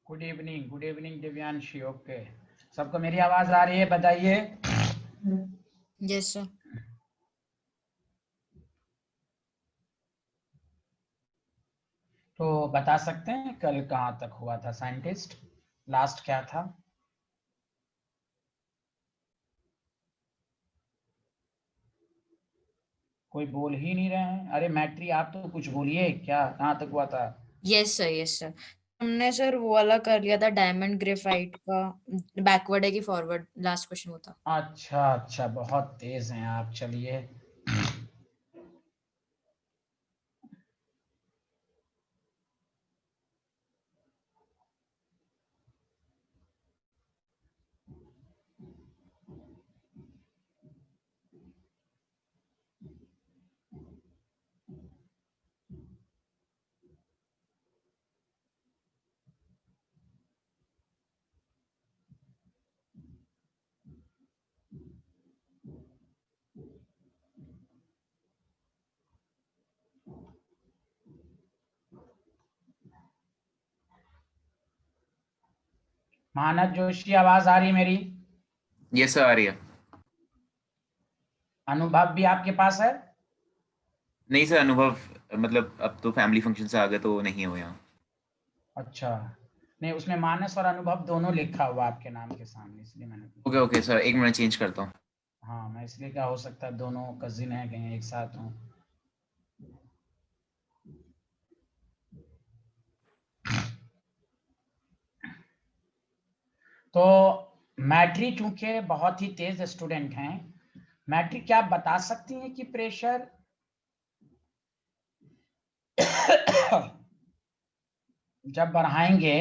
Good evening Divyanshi. Okay, सबको मेरी आवाज आ रही है? बताइए। Yes sir. तो बता सकते हैं कल कहाँ तक हुआ था साइंटिस्ट? लास्ट क्या था? कोई बोल ही नहीं रहे हैं। अरे मैट्री, आप तो कुछ बोलिए, क्या कहाँ तक हुआ था? Yes sir, yes sir. हमने सर वो वाला कर लिया था, डायमंड ग्रेफाइट का। बैकवर्ड है कि फॉरवर्ड, लास्ट क्वेश्चन होता। अच्छा अच्छा, बहुत तेज हैं आप। चलिए। मानस जोशी, आवाज आ रही मेरी? ये सर आ रही है। अनुभव भी आपके पास है? नहीं सर, अनुभव मतलब अब तो फैमिली फंक्शन से आ गए तो नहीं है वो यहाँ। अच्छा, नहीं उसमें मानस और अनुभव दोनों लिखा हुआ आपके नाम के सामने, इसलिए मैंने पूछा। ओके ओके सर, एक मिनट चेंज करता हूँ। हाँ, मैं इसलिए, क्या हो सकता है दोनों कजिन हैं, कहीं एक साथ हों। तो मैट्री चूंकि बहुत ही तेज स्टूडेंट हैं, मैट्री क्या आप बता सकती हैं कि प्रेशर जब बढ़ाएंगे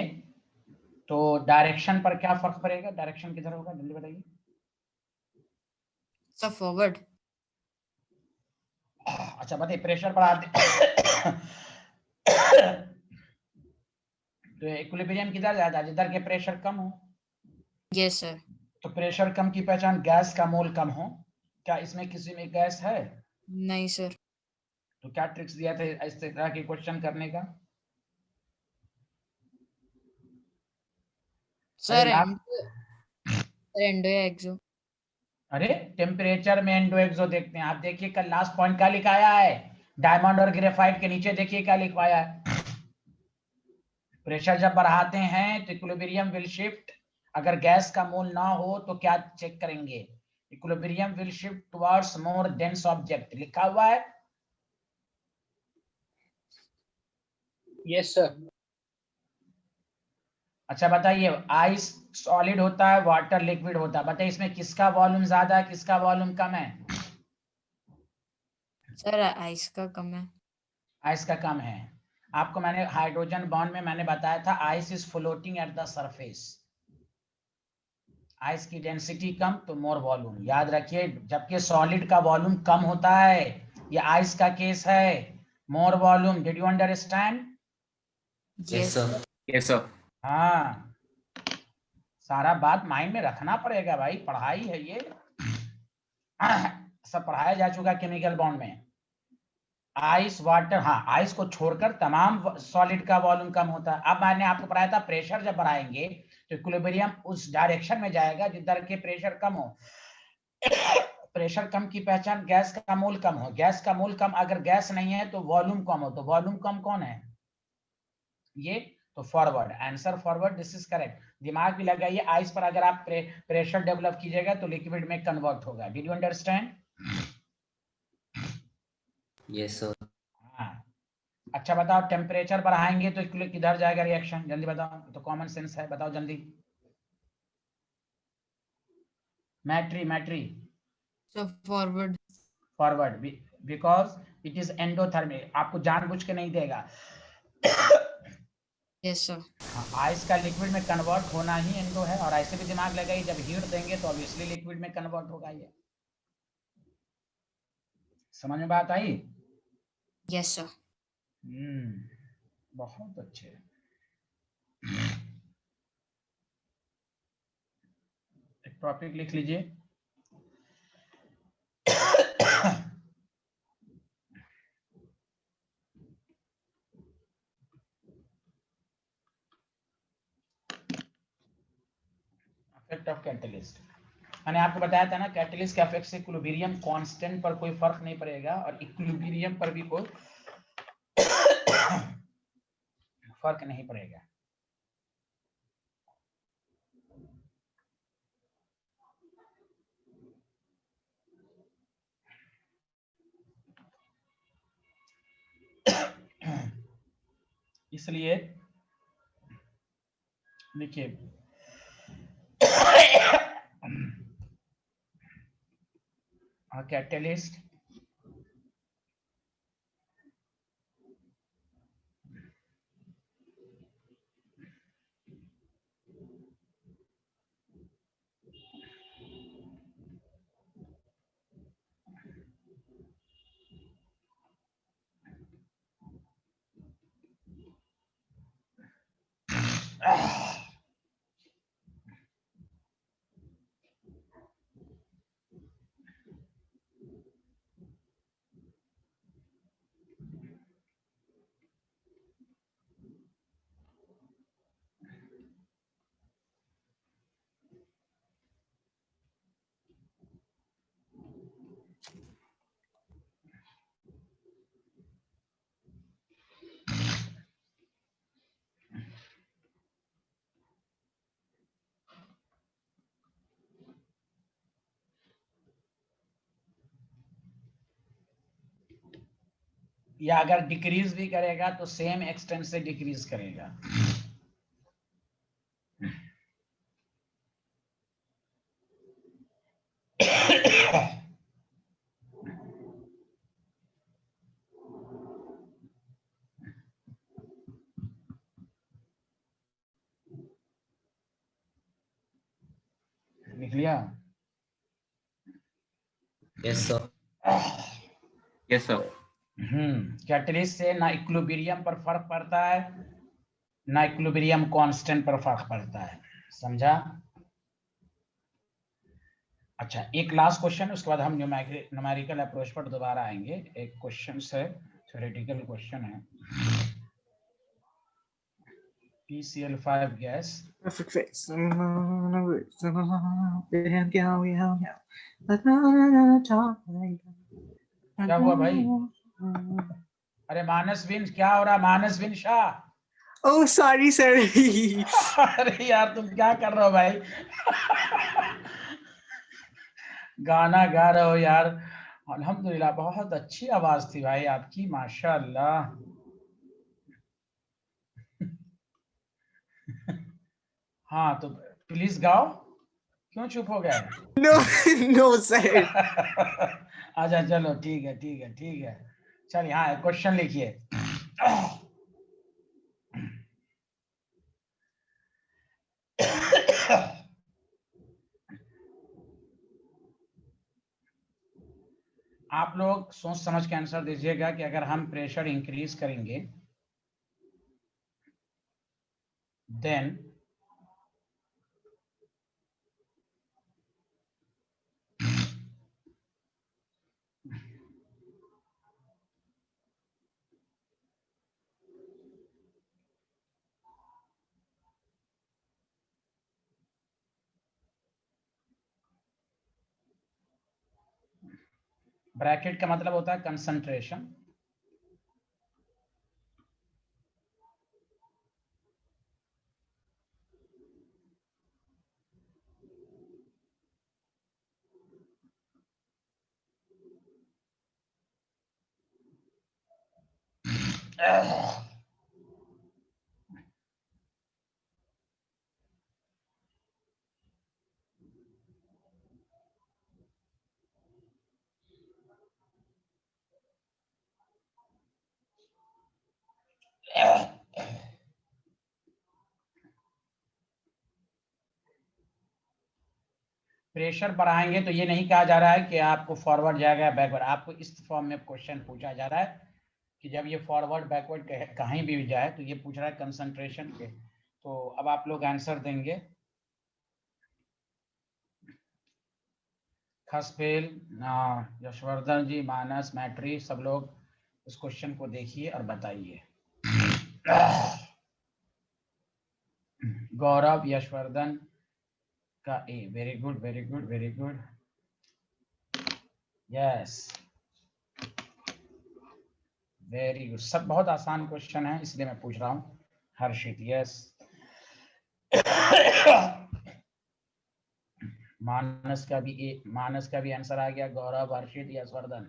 तो डायरेक्शन पर क्या फर्क पड़ेगा? डायरेक्शन किधर होगा, जल्दी बताइए। Sir forward. अच्छा बताइए, प्रेशर बढ़ाते तो इक्विलिब्रियम किधर जाता है? जिधर के प्रेशर कम हो। Yes sir. तो प्रेशर कम की पहचान गैस का मोल कम हो। क्या इसमें किसी में गैस है? नहीं सर। तो क्या ट्रिक्स दिया था इस तरह के क्वेश्चन करने का? अरे सर एंडो या एक्सो। अरे टेम्परेचर में एंडो एक्सो देखते हैं। आप देखिए कल लास्ट पॉइंट क्या लिखाया है, डायमंड और ग्रेफाइट के नीचे देखिए क्या लिखवाया है। प्रेशर जब बढ़ाते हैं तो इक्विलिब्रियम विल शिफ्ट। अगर गैस का मोल ना हो तो क्या चेक करेंगे? Equilibrium will shift towards more dense object, लिखा हुआ है। Yes sir. अच्छा बताइए, आइस सॉलिड होता है, वाटर लिक्विड होता है, बताइए इसमें किसका वॉल्यूम ज्यादा है, किसका वॉल्यूम कम है? सर आइस का कम है। आइस का कम है। आपको मैंने हाइड्रोजन बॉन्ड में मैंने बताया था, ice is floating at the surface. Ice की डेंसिटी कम तो मोर वॉल्यूम, याद रखिए। जबकि सॉलिड का वॉल्यूम कम होता है, ये आइस का केस है। मोर volume, did you understand? Yes sir. Yes sir. हाँ, सारा बात माइंड में रखना पड़ेगा भाई, पढ़ाई है ये। सब पढ़ाया जा चुका केमिकल बॉन्ड में। आइस, वाटर, हाँ आइस को छोड़कर तमाम सॉलिड का वॉल्यूम कम होता है। अब मैंने आपको पढ़ाया था, प्रेशर जब बढ़ाएंगे तो इक्विलिब्रियम उस डायरेक्शन में जाएगा जिधर के प्रेशर कम हो। प्रेशर कम की पहचान गैस का मोल कम हो। गैस का मोल कम, अगर गैस नहीं है तो वॉल्यूम कम हो। तो वॉल्यूम कम कौन है? ये। तो forward answer, forward, this is correct. दिमाग भी लगाइए, आइस पर अगर आप प्रेशर डेवलप कीजिएगा तो लिक्विड में कन्वर्ट होगा। Did you understand? Yes sir. हाँ। अच्छा बताओ, टेम्परेचर बढ़ाएंगे तो किधर जाएगा रिएक्शन, जल्दी बताओ। तो कॉमन सेंस है, बताओ जल्दी। मैट्री मैट्री। Sir forward. Forward, because it is endothermic, आपको जानबूझ के नहीं देगा। Yes sir. हाँ, आइस का लिक्विड में कन्वर्ट होना ही एंडो है। और ऐसे भी दिमाग लगाइए, जब हीट देंगे तो ऑब्वियसली लिक्विड में कन्वर्ट होगा। ये समझ में बात आई? Yes sir. बहुत अच्छे। एक टॉपिक लिख लीजिए। Effect of catalyst. मैंने आपको बताया था ना, कैटलिस्ट के इफेक्ट से इक्विलिब्रियम कांस्टेंट पर कोई फर्क नहीं पड़ेगा और इक्विलिब्रियम पर भी कोई फर्क नहीं पड़ेगा। इसलिए देखिए कैटलिस्ट या अगर डिक्रीज भी करेगा तो सेम एक्सटेंट से डिक्रीज करेगा। लिख लिया? Yes sir. Yes sir. Catalyst से ना इक्विलिब्रियम पर फर्क पड़ता है ना इक्विलिब्रियम कांस्टेंट पर फर्क पड़ता है, समझा? अच्छा, एक लास्ट क्वेश्चन, उसके बाद हम न्यूमेरिकल अप्रोच पर दोबारा आएंगे। एक क्वेश्चन है, थ्योरेटिकल क्वेश्चन है। PCl5 गैस क्या हुआ भाई? अरे मानसविन, क्या हो रहा Manasvin Shah? Oh sorry sir. अरे यार तुम क्या कर रहे हो भाई? गाना गा रहे हो यार। अल्हम्दुलिल्लाह, बहुत अच्छी आवाज थी भाई आपकी, माशाअल्लाह। हाँ तो प्लीज गाओ, क्यों चुप हो गए? No no sir. अच्छा चलो, ठीक है ठीक है ठीक है। चलिए, हाँ क्वेश्चन लिखिए। आप लोग सोच समझ के आंसर दीजिएगा कि अगर हम प्रेशर इंक्रीज करेंगे देन ब्रैकेट का मतलब होता है कंसंट्रेशन। प्रेशर बढ़ाएंगे तो ये नहीं कहा जा रहा है कि आपको फॉरवर्ड जाएगा या बैकवर्ड। आपको इस फॉर्म में क्वेश्चन पूछा जा रहा है कि जब ये फॉरवर्ड बैकवर्ड कहीं भी जाए तो ये पूछ रहा है कंसंट्रेशन के। तो अब आप लोग आंसर देंगे। खसपेल, यशवर्धन जी, मानस, मैट्री, सब लोग इस क्वेश्चन को देखिए और बताइए। गौरव, यशवर्धन, का A, very good very good very good, yes very good. सब बहुत आसान क्वेश्चन है इसलिए मैं पूछ रहा हूँ। हर्षित यस। मानस का भी आंसर आ गया। गौरव, हर्षित, यशवर्धन।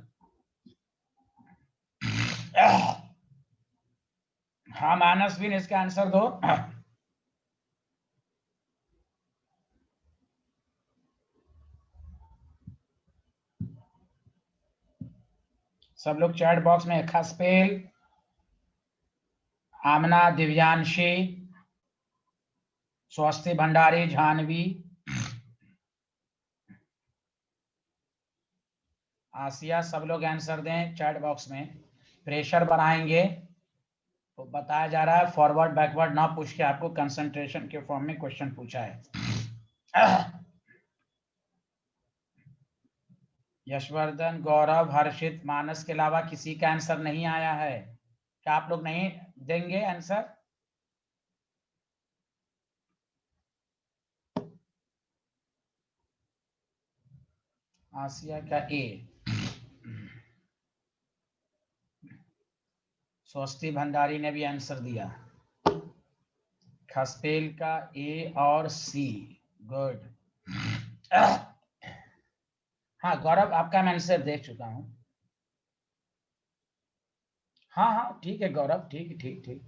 हाँ मानस भी इसका आंसर दो। सब लोग चैट बॉक्स में। खसपेल, आमना, दिव्यांशी, स्वस्ति भंडारी, जानवी, आसिया, सब लोग आंसर दें चैट बॉक्स में। प्रेशर बढ़ाएंगे तो बताया जा रहा है फॉरवर्ड बैकवर्ड ना पूछ के आपको कंसंट्रेशन के फॉर्म में क्वेश्चन पूछा है। यशवर्धन, गौरव, हर्षित, मानस के अलावा किसी का आंसर नहीं आया है। क्या आप लोग नहीं देंगे आंसर? आसिया का ए, स्वस्ति भंडारी ने भी आंसर दिया। खसपेल का ए और सी, गुड। हाँ गौरव, आपका मैं आंसर देख चुका हूं। हाँ हाँ ठीक है गौरव, ठीक ठीक ठीक।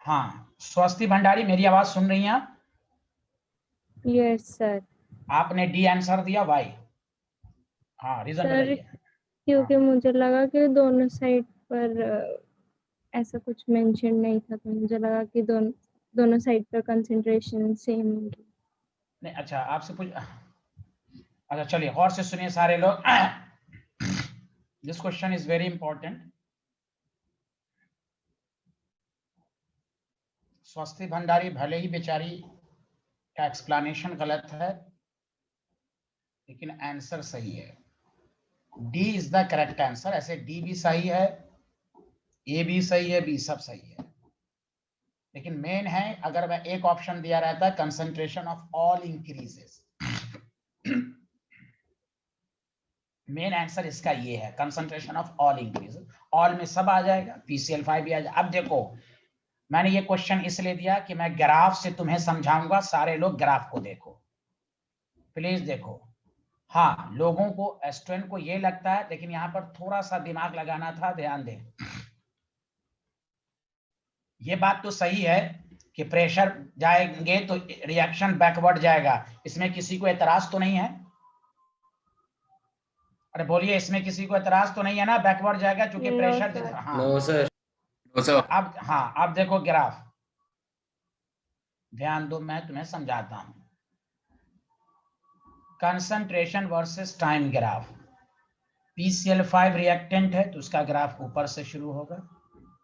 हाँ स्वस्ति भंडारी, मेरी आवाज सुन रही हैं आप? Yes sir. आपने डी आंसर दिया, वाई? हाँ रीजन सर बताइए। क्योंकि मुझे लगा कि दोनों साइड पर ऐसा कुछ मेंशन नहीं था, तो मुझे लगा कि दोनों साइड पर कंसंट्रेशन सेम होगी। नहीं अच्छा आपसे पूछ, अच्छा चलिए गौर से सुनिए सारे लोग। This question is very important. स्वस्ति भंडारी भले ही बेचारी का एक्सप्लेनेशन गलत है लेकिन आंसर सही है। D is the correct answer. ऐसे डी भी सही है, ए भी सही है, बी सब सही है, लेकिन मेन है अगर मैं एक ऑप्शन दिया रहता concentration of all increases. Main answer इसका ये है, concentration of all increases. All में सब आ जाएगा, PCl5 भी आ जाएगा। अब देखो मैंने ये क्वेश्चन इसलिए दिया कि मैं ग्राफ से तुम्हें समझाऊंगा। सारे लोग ग्राफ को देखो, प्लीज देखो। हाँ लोगों को, स्टूडेंट को ये लगता है, लेकिन यहाँ पर थोड़ा सा दिमाग लगाना था, ध्यान दें। ये बात तो सही है कि प्रेशर जाएंगे तो रिएक्शन बैकवर्ड जाएगा, इसमें किसी को एतराज तो नहीं है? अरे बोलिए, इसमें किसी को एतराज तो नहीं है ना, बैकवर्ड जाएगा क्योंकि No, प्रेशर। sir. हाँ No, sir. Also, अब, हाँ अब देखो ग्राफ, ध्यान दो मैं तुम्हें समझाता हूं। Concentration versus time graph. PCl5 reactant है तो उसका ग्राफ ऊपर से शुरू होगा,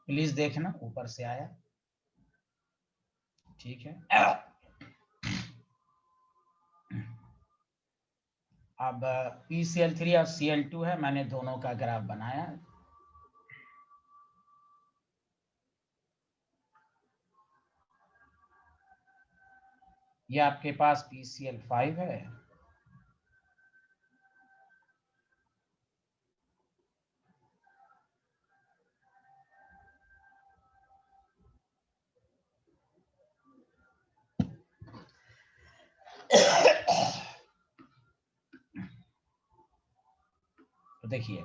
प्लीज देखना ऊपर से आया, ठीक है। अब PCl3 और Cl2 है, मैंने दोनों का ग्राफ बनाया। ये आपके पास PCl5 है, तो देखिए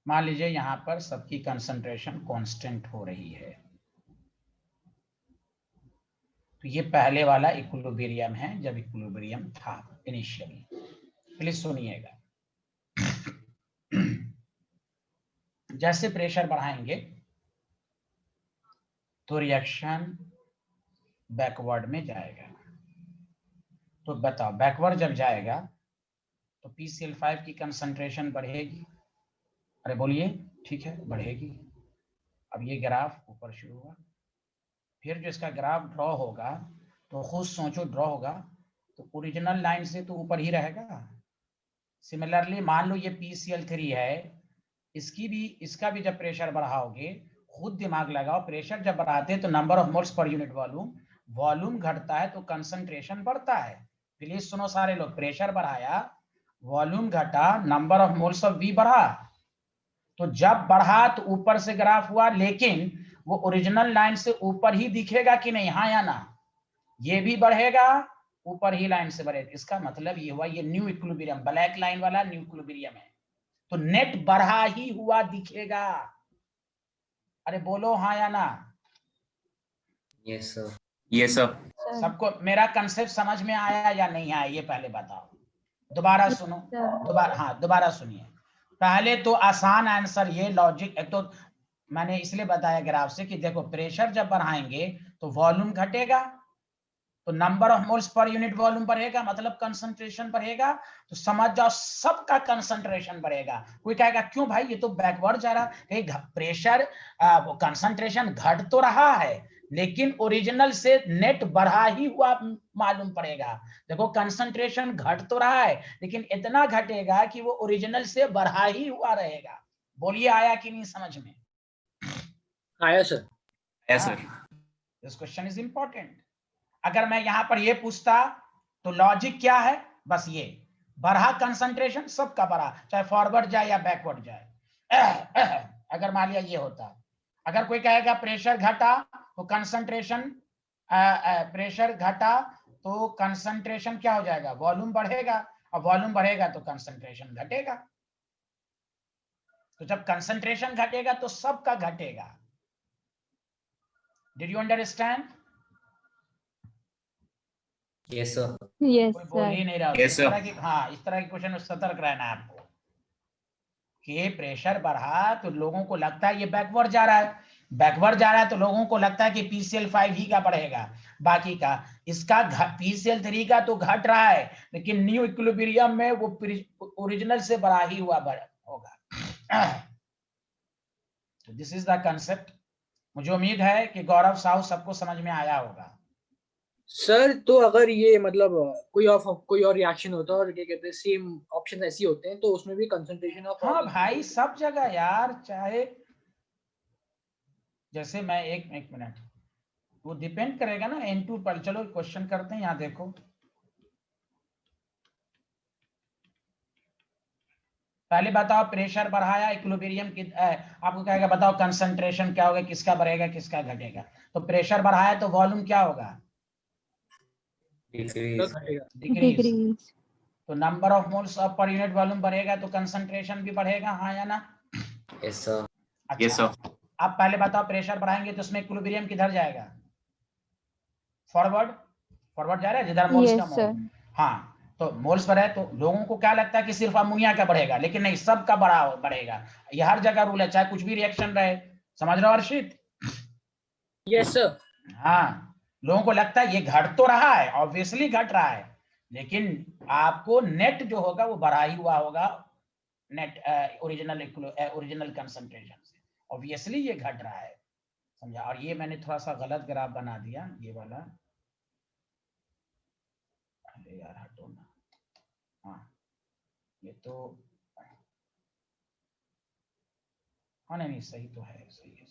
मान लीजिए यहां पर सबकी कंसंट्रेशन कांस्टेंट हो रही है, तो ये पहले वाला इक्विलिब्रियम है जब इक्विलिब्रियम था इनिशियली। प्लीज सुनिएगा। जैसे प्रेशर बढ़ाएंगे तो रिएक्शन बैकवर्ड में जाएगा। तो बताओ बैकवर्ड जब जाएगा तो PCl5 की कंसंट्रेशन बढ़ेगी। अरे बोलिए, ठीक है बढ़ेगी। अब ये ग्राफ ऊपर शुरू हुआ, फिर जो इसका ग्राफ ड्रॉ होगा तो खुद सोचो, ड्रॉ होगा तो ओरिजिनल लाइन से तो ऊपर ही रहेगा। सिमिलरली मान लो ये PCl3 है इसका भी जब प्रेशर बढ़ाओगे, खुद दिमाग लगाओ, प्रेशर जब बढ़ाते हैं तो number of moles per unit volume घटता है तो कंसंट्रेशन बढ़ता है। प्लीज सुनो सारे लोग, प्रेशर बढ़ाया, वॉल्यूम घटा, number of moles of V बढ़ा, तो जब बढ़ा तो ऊपर से ग्राफ हुआ, लेकिन वो ओरिजिनल लाइन से ऊपर ही दिखेगा कि नहीं, हाँ या ना? ये भी बढ़ेगा, ऊपर ही लाइन से बढ़ेगा। इसका मतलब ये हुआ, ये न्यू इक्विलिब्रियम, ब्लैक लाइन वाला न्यू इक्विलिब्रियम है, तो नेट बढ़ा ही हुआ दिखेगा। अरे बोलो हाँ या ना? Yes, sir. Yes sir. सबको मेरा कंसेप्ट समझ में आया या नहीं आया, ये पहले बताओ। दोबारा सुनो, दोबारा सुनिए। पहले तो आसान आंसर, ये लॉजिक, एक तो मैंने इसलिए बताया ग्राफ से कि देखो प्रेशर जब बढ़ाएंगे तो वॉल्यूम घटेगा, तो number of moles per unit volume बढ़ेगा, मतलब कंसंट्रेशन बढ़ेगा, तो समझ जाओ सबका कंसंट्रेशन बढ़ेगा। कोई कहेगा क्यों भाई, ये तो बैकवर्ड जा रहा है, प्रेशर कंसंट्रेशन घट तो रहा है, लेकिन ओरिजिनल से नेट बढ़ा ही हुआ मालूम पड़ेगा। देखो कंसंट्रेशन घट तो रहा है, लेकिन इतना घटेगा कि वो ओरिजिनल से बढ़ा ही हुआ रहेगा। बोलिए आया कि नहीं समझ में? आया sir. Yes sir. This question is important. अगर मैं यहां पर ये पूछता तो लॉजिक क्या है, बस ये बढ़ा कंसंट्रेशन सबका बढ़ा, चाहे फॉरवर्ड जाए या बैकवर्ड जाए। अगर मान लिया ये होता, अगर कोई कहेगा प्रेशर घटा तो कंसंट्रेशन, प्रेशर घटा तो कंसंट्रेशन क्या हो जाएगा, वॉल्यूम बढ़ेगा, और वॉल्यूम बढ़ेगा तो कंसंट्रेशन घटेगा। तो जब कंसंट्रेशन घटेगा तो सबका घटेगा। Did you understand? Yes, sir. Yes, कोई बोल sir. ही नहीं रहा। Yes, इस sir. तरह की, हाँ, इस तरह के क्वेश्चन में सतर्क रहना है आपको कि प्रेशर बढ़ा तो लोगों को लगता है ये बैकवर्ड जा रहा है, बैकवर्ड जा रहा है तो लोगों को लगता है कि PCl5 ही का बढ़ेगा, बाकी का इसका PCl3 का तो घट रहा है, लेकिन न्यू इक्विलिब्रियम में वो ओरिजिनल से बढ़ा ही हुआ होगा। तो दिस इज द कंसेप्ट। मुझे उम्मीद है कि गौरव साहू सबको समझ में आया होगा। सर तो अगर ये मतलब कोई और रिएक्शन होता है और क्या कहते हैं सेम ऑप्शन ऐसे होते हैं, तो उसमें भी कंसंट्रेशन ऑफ, हाँ भाई सब जगह यार, चाहे जैसे मैं एक मिनट, वो डिपेंड करेगा ना N2 पर। चलो क्वेश्चन करते हैं, यहाँ देखो पहले बताओ प्रेशर बढ़ाया, इक्विलिब्रियम की आपको कहेगा बताओ कंसंट्रेशन क्या होगा, किसका बढ़ेगा किसका घटेगा। तो प्रेशर बढ़ाया तो वॉल्यूम क्या होगा, Decrease. डिक्रीज। Degrees. तो number of moles of per unit volume बढ़ेगा तो कंसंट्रेशन भी बढ़ेगा, हाँ या ना? Yes, sir. Yes, sir. अब पहले बताओ प्रेशर बढ़ाएंगे तो उसमें इक्विलिब्रियम किधर जाएगा, फॉरवर्ड जा रहा है जिधर मोल्स Yes, कम sir. हो। हाँ, तो मोल्स पर है तो लोगों को क्या लगता है कि सिर्फ अमोनिया का बढ़ेगा, लेकिन नहीं, सबका बढ़ेगा। ये हर जगह रूल है, चाहे कुछ भी रिएक्शन रहे। समझ रहे हो अर्षित? Yes sir. हाँ, लोगों को लगता है ये घट तो रहा है, ऑब्वियसली घट रहा है, लेकिन आपको नेट जो होगा वो बढ़ा ही हुआ होगा, नेट ओरिजिनल कंसंट्रेशन से। ऑब्वियसली ये घट रहा है, समझा? और ये मैंने थोड़ा सा गलत ग्राफ बना दिया, ये वाला। अरे यार हटो ना, हाँ ये तो, हाँ नहीं सही तो है, सही है,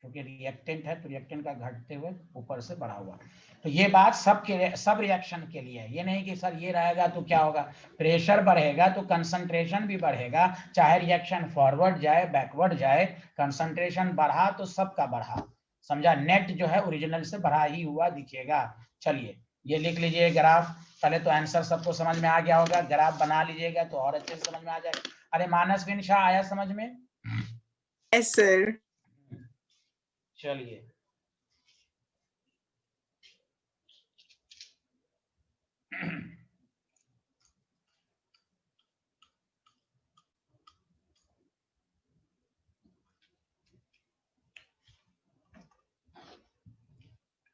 क्योंकि रिएक्टेंट है तो रिएक्टेंट का घटते हुए ऊपर से बढ़ा हुआ। तो ये बात सब रिएक्शन के लिए है, ये नहीं कि सर ये रहेगा तो क्या होगा। प्रेशर बढ़ेगा तो कंसंट्रेशन भी बढ़ेगा, चाहे रिएक्शन फॉरवर्ड जाए बैकवर्ड जाए, कंसंट्रेशन बढ़ा तो सबका बढ़ा, समझा? नेट जो है ओरिजिनल से बढ़ा ही हुआ दिखेगा। चलिए ये लिख लीजिए ग्राफ। पहले तो आंसर सबको समझ में आ गया होगा, ग्राफ बना लीजिएगा तो और अच्छे से समझ में आ जाएगा। अरे मानस बिन शाह आया समझ में? Yes, sir. चलिए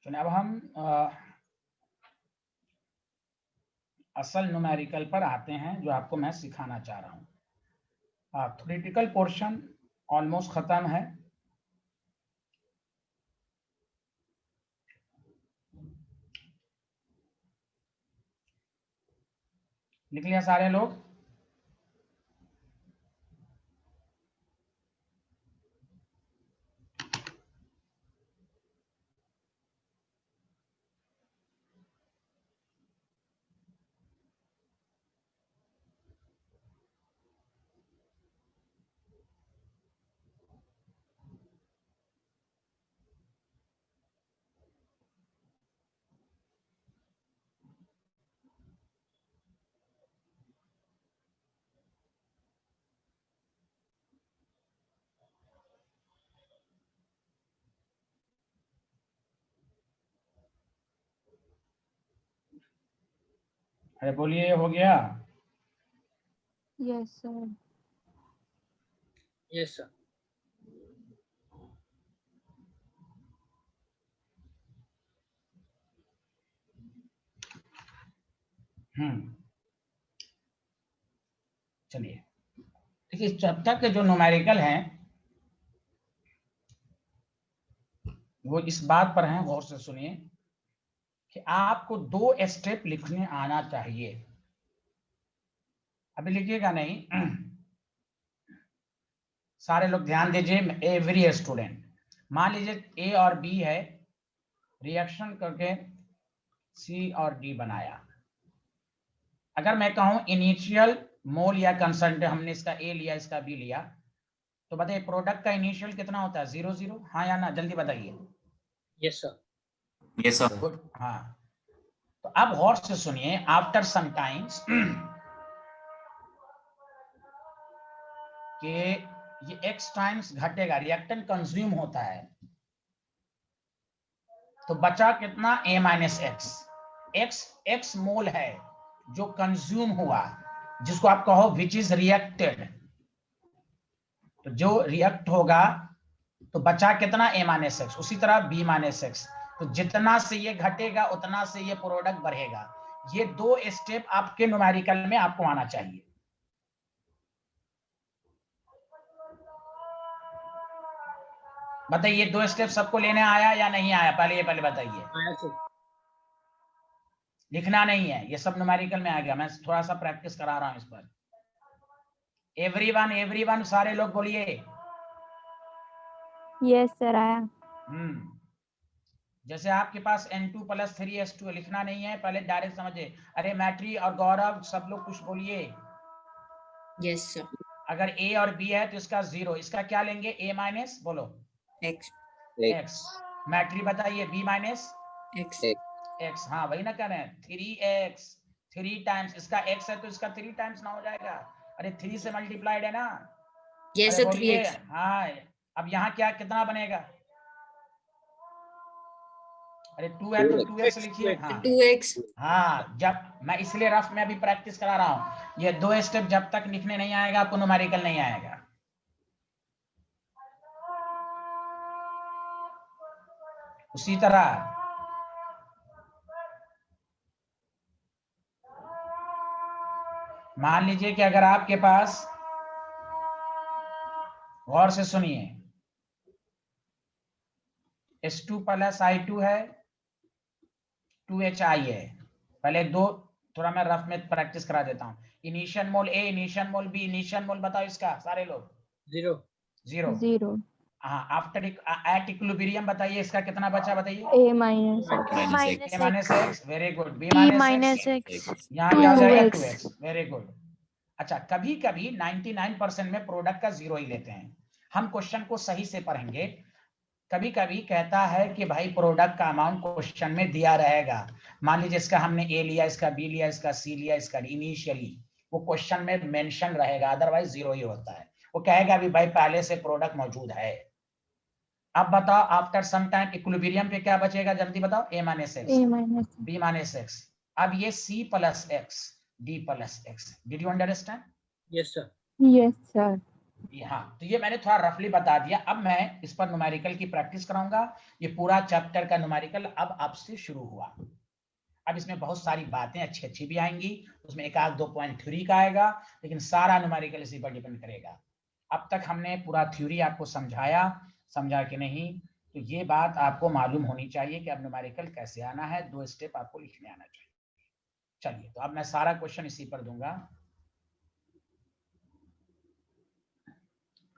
तो अब हम असल न्यूमेरिकल पर आते हैं, जो आपको मैं सिखाना चाह रहा हूँ। थ्योरेटिकल पोर्शन ऑलमोस्ट खत्म है। लिख लिया सारे लोग? अरे बोलिए, हो गया? Yes sir. Yes sir. चलिए, देखिए जब तक जो न्यूमेरिकल हैं वो इस बात पर हैं, गौर से सुनिए कि आपको 2 स्टेप लिखने आना चाहिए। अभी लिखिएगा नहीं, सारे लोग ध्यान दीजिए, एवरी स्टूडेंट। मान लीजिए ए और बी है, रिएक्शन करके सी और डी बनाया। अगर मैं कहूं इनिशियल मोल या कंसंट्रेट, हमने इसका ए लिया, इसका बी लिया, तो बताइए प्रोडक्ट का इनिशियल कितना होता है? 0 0, हाँ या ना, जल्दी बताइए। Yes sir. Yes sir. Good, हाँ। तो अब गौर से सुनिए, आफ्टर सम टाइम्स कि ये x टाइम्स घटेगा, रिएक्टेंट कंज्यूम होता है, तो बचा कितना? a minus x. x मोल है जो कंज्यूम हुआ, जिसको आप कहो विच इज रिएक्टेड। तो जो रिएक्ट होगा तो बचा कितना? a minus x. उसी तरह b माइनस एक्स। तो जितना से ये घटेगा उतना से ये प्रोडक्ट बढ़ेगा। ये 2 स्टेप आपके न्यूमेरिकल में आपको आना चाहिए। बताइए 2 स्टेप सबको लेने आया या नहीं आया? पहले बताइए। आया सर। लिखना नहीं है, ये सब न्यूमेरिकल में आ गया। मैं थोड़ा सा प्रैक्टिस करा रहा हूं इस पर। एवरीवन सारे लोग बोलिए। यस सर आया। जैसे आपके पास N2 + 3S2 लिखना नहीं है, पहले डायरेक्ट समझिए। अरे मैट्री और गौरव सब लोग कुछ बोलिए। Yes sir. अगर A और B है तो इसका 0, इसका क्या लेंगे? A माइनस, बोलो एक्स। x। मैट्री बताइए, B माइनस एक्स। x। हाँ वही ना कह रहे हैं, 3x। 3 टाइम्स इसका x है तो इसका 3 टाइम्स ना हो जाएगा? अरे 3 से मल्टीप्लाइड है ना। यस अरे सर, बोलिए 3x। हाँ। अब यहाँ क्या कितना बनेगा? अरे 2 है तो 2x लिखिए। हाँ 2x। हाँ, जब मैं इसलिए रफ में अभी प्रैक्टिस करा रहा हूँ, ये 2 स्टेप जब तक लिखने नहीं आएगा आपको न्यूमेरिकल नहीं आएगा। उसी तरह मान लीजिए कि अगर आपके पास, गौर से सुनिए, H2 + I2 है, 2HI है। पहले 2 थोड़ा मैं रफ में प्रैक्टिस करा देता हूँ। Initial mole A, initial mole B, initial मोल बताओ इसका सारे लोग। 0 0। 0। हाँ, आफ्टर एट इक्विलिब्रियम बताइए इसका कितना बचा? बताइए। a minus minus A minus x, very good. B e minus x यहाँ क्या हो जाएगा? 2x 2x, very good. अच्छा, कभी कभी 99% में प्रोडक्ट का 0 ही लेते हैं। हम क्वेश्चन को सही से पढ़ेंगे। कभी कभी कहता है कि भाई प्रोडक्ट का अमाउंट क्वेश्चन में दिया रहेगा। मान लीजिए इसका हमने A लिया, इसका B लिया, इसका C लिया, इसका इनिशियली वो क्वेश्चन में मेंशन रहेगा, अदरवाइज 0 ही होता है। वो कहेगा अभी भाई पहले से प्रोडक्ट मौजूद है। अब बताओ आफ्टर सम टाइम इक्विलिब्रियम पे क्या बचेगा? जल्दी बताओ। A minus x, a minus B minus x. अब ये C + x, D + x। Did you understand? Yes sir. Yes sir. हाँ, तो ये मैंने थोड़ा रफली बता दिया। अब मैं इस पर न्यूमेरिकल की प्रैक्टिस कराऊंगा। ये पूरा चैप्टर का न्यूमेरिकल अब आपसे शुरू हुआ। अब इसमें बहुत सारी बातें अच्छी अच्छी भी आएंगी, उसमें 1-2 पॉइंट थ्योरी का आएगा, लेकिन सारा न्यूमेरिकल इसी पर डिपेंड करेगा। अब तक हमने पूरा थ्योरी आपको समझाया, समझा कि नहीं? तो ये बात आपको मालूम होनी चाहिए कि अब न्यूमेरिकल कैसे आना है, 2 स्टेप आपको लिखने आना चाहिए। चलिए, तो अब मैं सारा क्वेश्चन इसी पर दूंगा।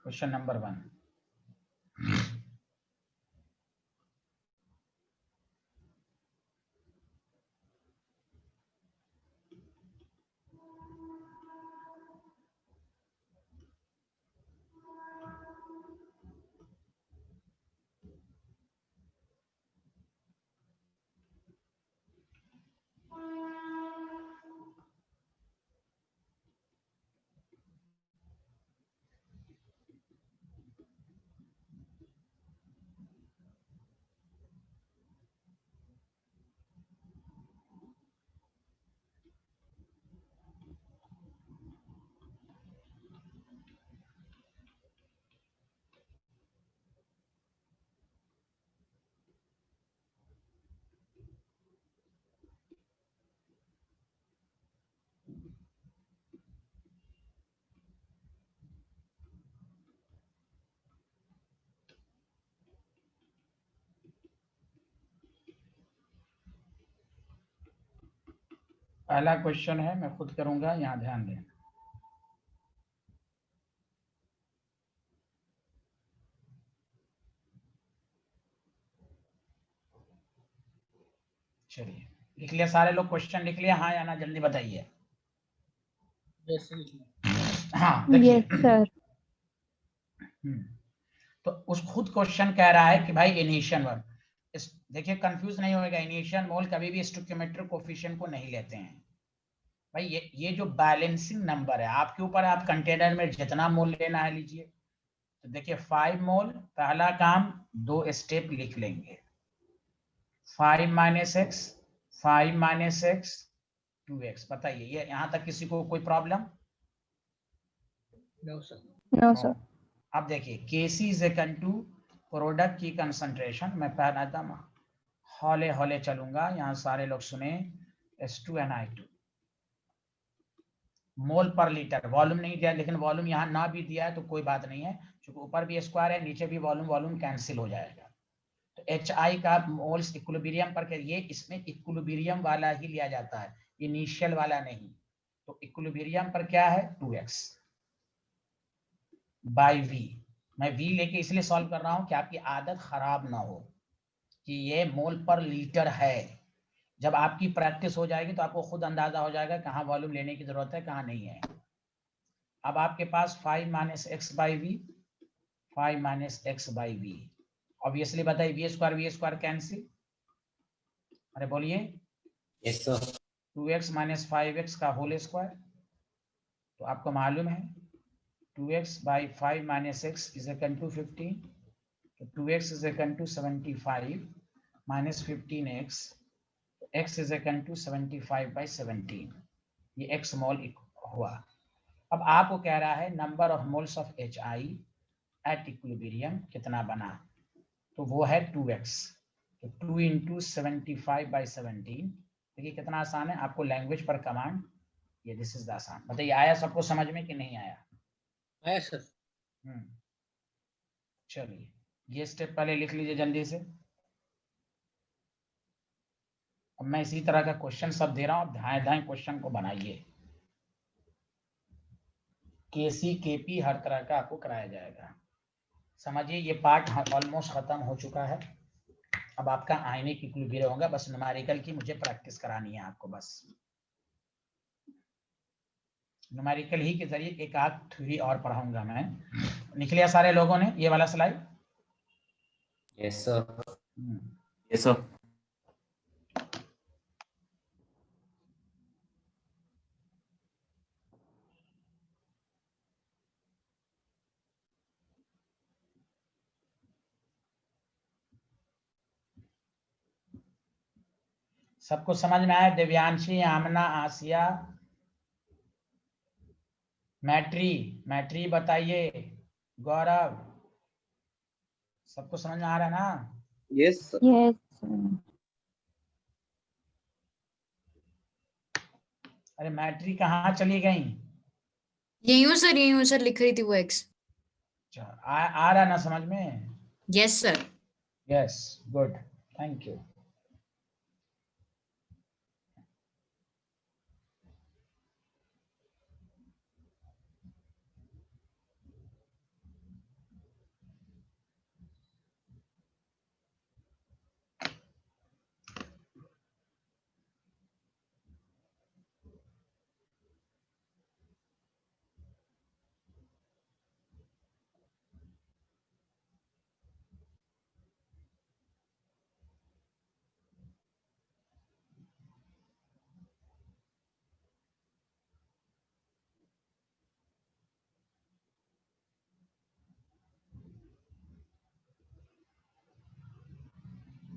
Question number 1। पहला क्वेश्चन है, मैं खुद करूंगा, यहाँ ध्यान दें। चलिए, लिख लिया सारे लोग? क्वेश्चन लिख लिया? हाँ या ना, जल्दी बताइए। हाँ देखिए। Yes sir. तो उस खुद क्वेश्चन कह रहा है कि भाई इनिशियल वर्ब, इस देखिए कंफ्यूज नहीं होएगा, इनिशियल मोल कभी भी स्टोइकियोमेट्रिक कोफिशिएंट को नहीं लेते हैं भाई। ये जो बैलेंसिंग नंबर है आपके ऊपर, आप कंटेनर में जितना मोल लेना है लीजिए। तो देखिए 5 मोल, पहला काम 2 स्टेप लिख लेंगे, 5 minus x, 5 minus x 2x। बताइए ये यहां तक किसी को कोई problem? No sir. No sir. अब देखिए Kc is equal to product की कंसंट्रेशन, मैं पहला एकदम हौले हौले चलूंगा, यहाँ सारे लोग सुने, H2NI2 मोल पर लीटर। वॉल्यूम नहीं दिया, लेकिन वॉल्यूम यहाँ ना भी दिया है तो कोई बात नहीं है, क्योंकि ऊपर भी स्क्वायर है, नीचे भी वॉल्यूम, वॉल्यूम कैंसिल हो जाएगा। तो HI का मोल्स इक्विलिब्रियम पर, ये इसमें इक्विलिब्रियम वाला ही लिया जाता है, इनिशियल वाला नहीं। तो इक्विलिब्रियम पर क्या है 2x बाई v। मैं v लेके इसलिए सॉल्व कर रहा हूं कि आपकी आदत खराब ना हो कि ये मोल पर लीटर है। जब आपकी प्रैक्टिस हो जाएगी तो आपको खुद अंदाजा हो जाएगा कहाँ वॉल्यूम लेने की जरूरत है, कहाँ नहीं है। अब आपके पास 5 minus x by V, 5 minus x by V, obviously बताइए वी स्क्वायर कैंसिल। अरे बोलिए। Yes sir. 2x minus 5x का होल स्क्वायर, तो आपको मालूम है 2x by 5 minus x is equal to 15, तो 2x is equal to 75 minus 15x, x is equal to 75 by 17, ये x मोल हुआ। अब आपको कह रहा है number of moles of HI at equilibrium कितना बना, तो वो है 2x, तो 2 इंटू 75 बाई 17। देखिए कितना आसान है, आपको लैंग्वेज पर कमांड, ये दिस इज द आसान। बताइए आया सबको समझ में कि नहीं आया? आया सर। चलिए ये स्टेप पहले लिख लीजिए जल्दी से। अब मैं इसी तरह का क्वेश्चन सब दे रहा हूँ, ध्यान ध्यान क्वेश्चन को बनाइए। KC KP हर तरह का आपको कराया जाएगा। समझिए ये पार्ट ऑलमोस्ट खत्म हो चुका है। अब आपका आईने की इक्विलिब्रियम होगा, बस न्यूमेरिकल की मुझे प्रैक्टिस करानी है आपको। बस न्यूमेरिकल ही के जरिए एक आध थ्योरी और पढ़ाऊंगा मैं। लिख लिया सारे लोगों ने ये वाला slide? Yes sir. Yes sir. सबको समझ में आया? दिव्यांशी, आमना, आसिया, मैट्री, मैट्री बताइए, गौरव, सबको समझ में आ रहा है ना? Yes sir. यस। अरे मैट्री कहाँ चली गई? यही हूँ सर, लिख रही थी वो एक्स। आ रहा ना समझ में? Yes sir. Yes, good, thank you.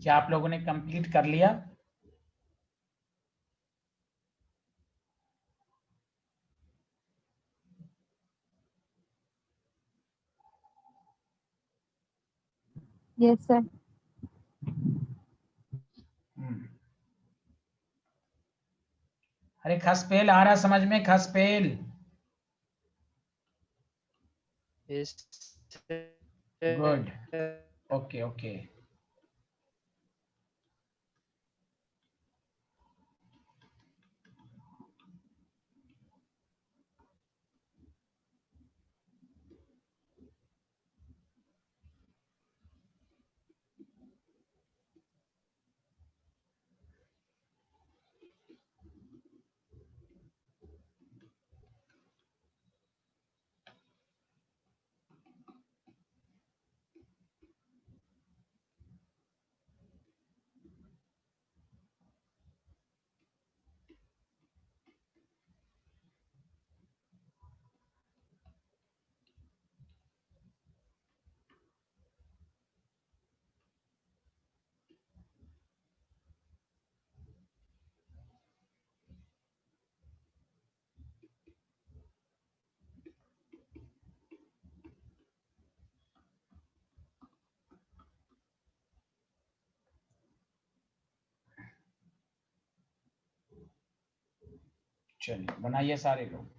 क्या आप लोगों ने कंप्लीट कर लिया? Yes sir. अरे खसपेल आ रहा समझ में? खसपेल गुड, ओके ओके। चलिए बनाइए सारे लोग।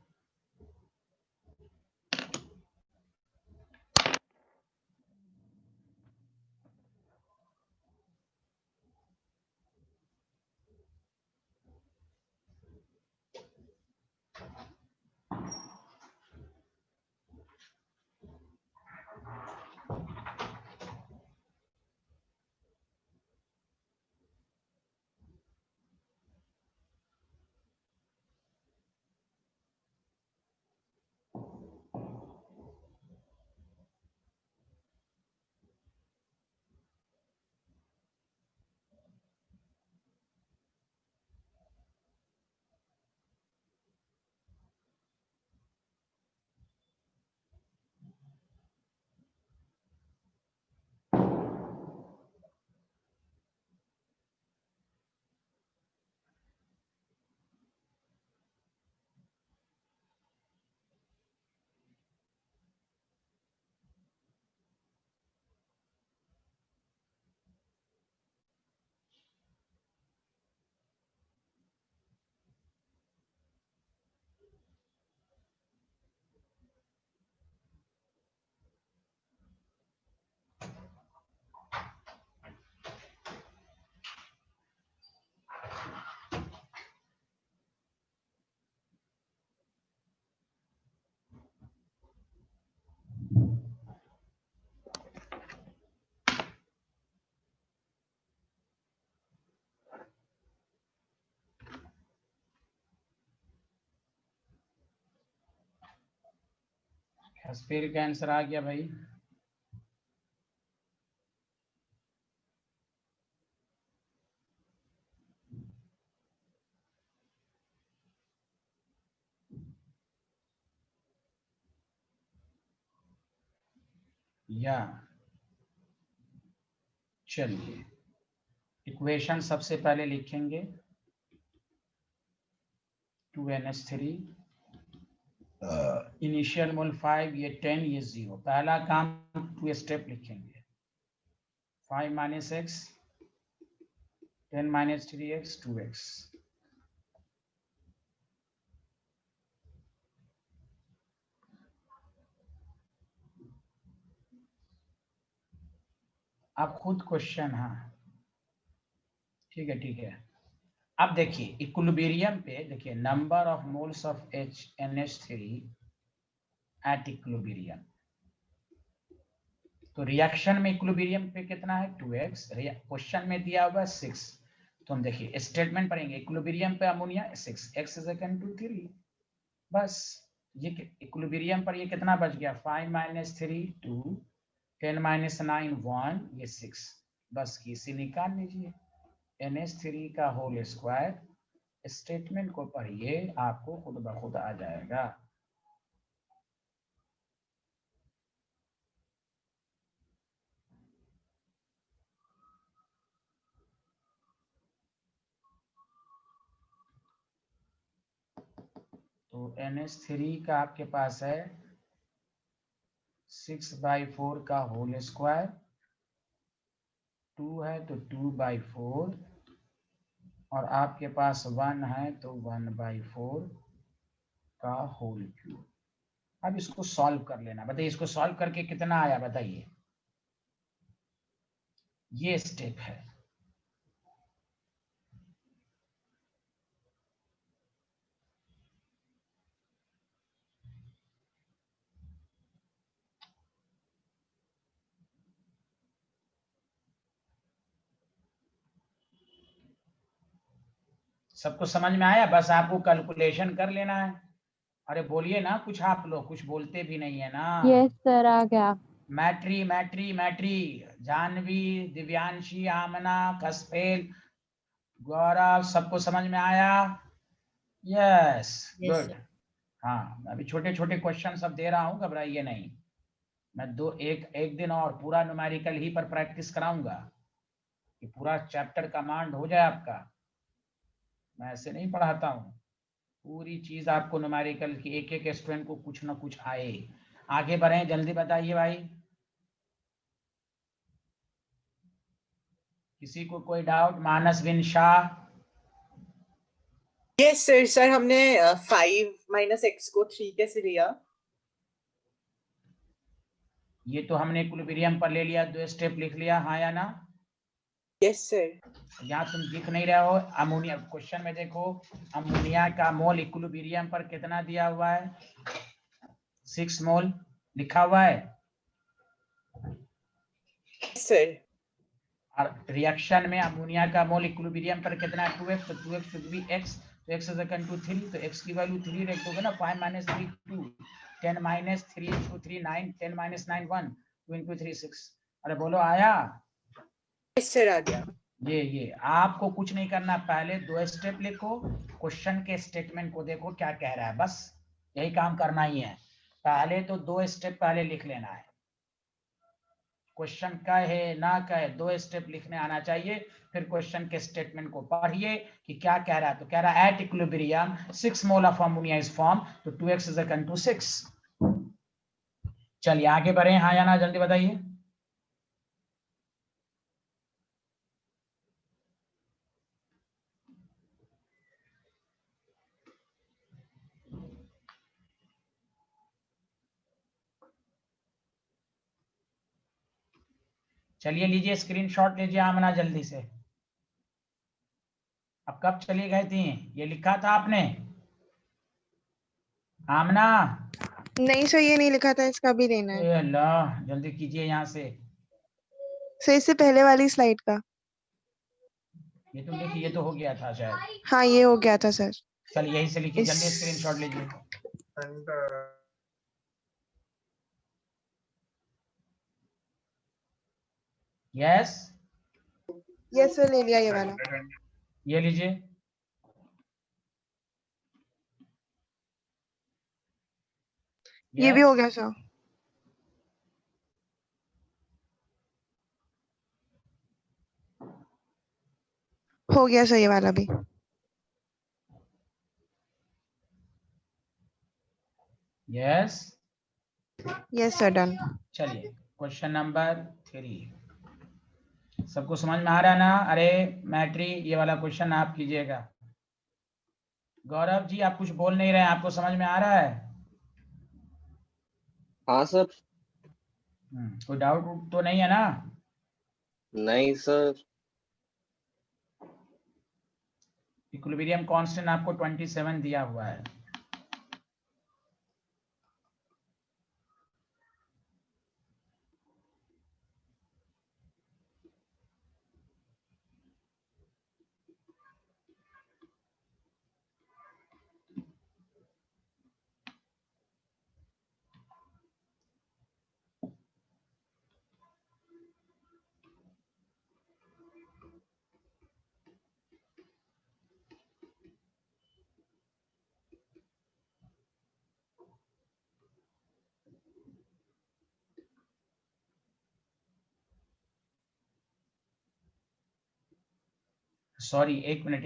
हेस्पेल का आंसर आ गया भाई। या चलिए इक्वेशन सबसे पहले लिखेंगे 2NH3 इनिशियल मोल 5, ये 10, ये 0। पहला काम 2 स्टेप लिखेंगे, 5 - x 10 - 3x 2x। आप खुद क्वेश्चन, हाँ ठीक है ठीक है। अब देखिए इक्विलिब्रियम पे देखिए number of moles of NH3 at equilibrium. तो रिएक्शन में इक्विलिब्रियम पे कितना है 2x, क्वेश्चन में दिया हुआ 6। तो हम देखिए स्टेटमेंट पढ़ेंगे, इक्विलिब्रियम पे ammonia 6, x is equal to 3। बस ये इक्विलिब्रियम पर ये कितना बच गया 5 - 3 2, 10 - 9 1, ये 6। बस इसे निकाल लीजिए NH3 का होल स्क्वायर। स्टेटमेंट को पढ़िए, आपको खुद ब खुद आ जाएगा। तो NH3 का आपके पास है 6/4 का होल स्क्वायर, 2 है तो 2/4, और आपके पास 1 है तो 1/4 का होल क्यूब। अब इसको सॉल्व कर लेना। बताइए इसको सॉल्व करके कितना आया बताइए। ये स्टेप है। सबको समझ में आया? बस आपको कैलकुलेशन कर लेना है। अरे बोलिए ना कुछ, आप लोग कुछ बोलते भी नहीं है ना। यस सर आ गया। मैट्री मैट्री मैट्री, जानवी, दिव्यांशी, आमना, खसपेल, गौरव, सबको समझ में आया? Yes Yes, good. sir. हाँ अभी छोटे छोटे क्वेश्चन सब दे रहा हूँ, घबराइए नहीं। मैं एक दिन और पूरा न्यूमेरिकल ही पर प्रैक्टिस कराऊंगा कि पूरा चैप्टर कमांड हो जाए आपका। मैं ऐसे नहीं पढ़ाता हूँ, पूरी चीज आपको न्यूमेरिकल की एक एक स्टूडेंट को कुछ ना कुछ आए। आगे बढ़े, जल्दी बताइए भाई। किसी को कोई डाउट? मानस बिन शाह, यस सर। सर हमने 5 माइनस एक्स को 3 कैसे लिया? ये तो हमने इक्विलिब्रियम पर ले लिया, 2 स्टेप लिख लिया, हाँ या ना? Yes sir. यहाँ तुम दिख नहीं रहे हो, अमोनिया क्वेश्चन में देखो, अमोनिया का मोल इक्विलिब्रियम पर कितना दिया हुआ है? 6 मोल लिखा हुआ है। सर और रिएक्शन में अमोनिया का मोल इक्विलिब्रियम पर कितना है? 2x, तो 2x शुड बी x, तो x is equal to 3, तो x की वैल्यू 3 रख दोगे ना, 5 minus 3 2, 10 minus 3 into 3 9, 10 minus 9 1, 2 into 3 6। अरे बोलो आया? यस सर आ गया। ये आपको कुछ नहीं करना, पहले 2 स्टेप लिखो, क्वेश्चन के स्टेटमेंट को देखो क्या कह रहा है, बस यही काम करना ही है। पहले तो 2 स्टेप पहले लिख लेना है, क्वेश्चन कहे ना कहे 2 स्टेप लिखने आना चाहिए, फिर क्वेश्चन के स्टेटमेंट को पढ़िए कि क्या कह रहा है। तो कह रहा है at equilibrium 6 mole of ammonia is form, तो 2x इज इक्वल टू 6। चलिए आगे बढ़े, हाँ या ना जल्दी बताइए। चलिए लीजिए स्क्रीनशॉट लीजिए आमना जल्दी से। अब कब चली गई थी? ये लिखा था आपने आमना? नहीं सर, ये नहीं लिखा था, इसका भी लेना है ए अल्लाह, जल्दी कीजिए यहाँ से। सर, इससे पहले वाली स्लाइड का। ये तो लिखिए, ये तो हो गया था शायद। हाँ, ये हो गया था सर। चलिए यहीं से लिखिए, जल्दी इस- स्क्रीनशॉट लीजिए। यस यस सर, ले लिया ये वाला। ये लीजिए। ये भी हो गया सर। हो गया सर, ये वाला भी। Yes yes sir, done. चलिए क्वेश्चन नंबर 3 सबको समझ में आ रहा है ना? अरे मैट्री, ये वाला क्वेश्चन आप कीजिएगा। गौरव जी आप कुछ बोल नहीं रहे हैं, आपको समझ में आ रहा है? हाँ सर। कोई डाउट तो नहीं है ना? नहीं सर। इक्विलिब्रियम कांस्टेंट आपको 27 दिया हुआ है। सॉरी, एक मिनट।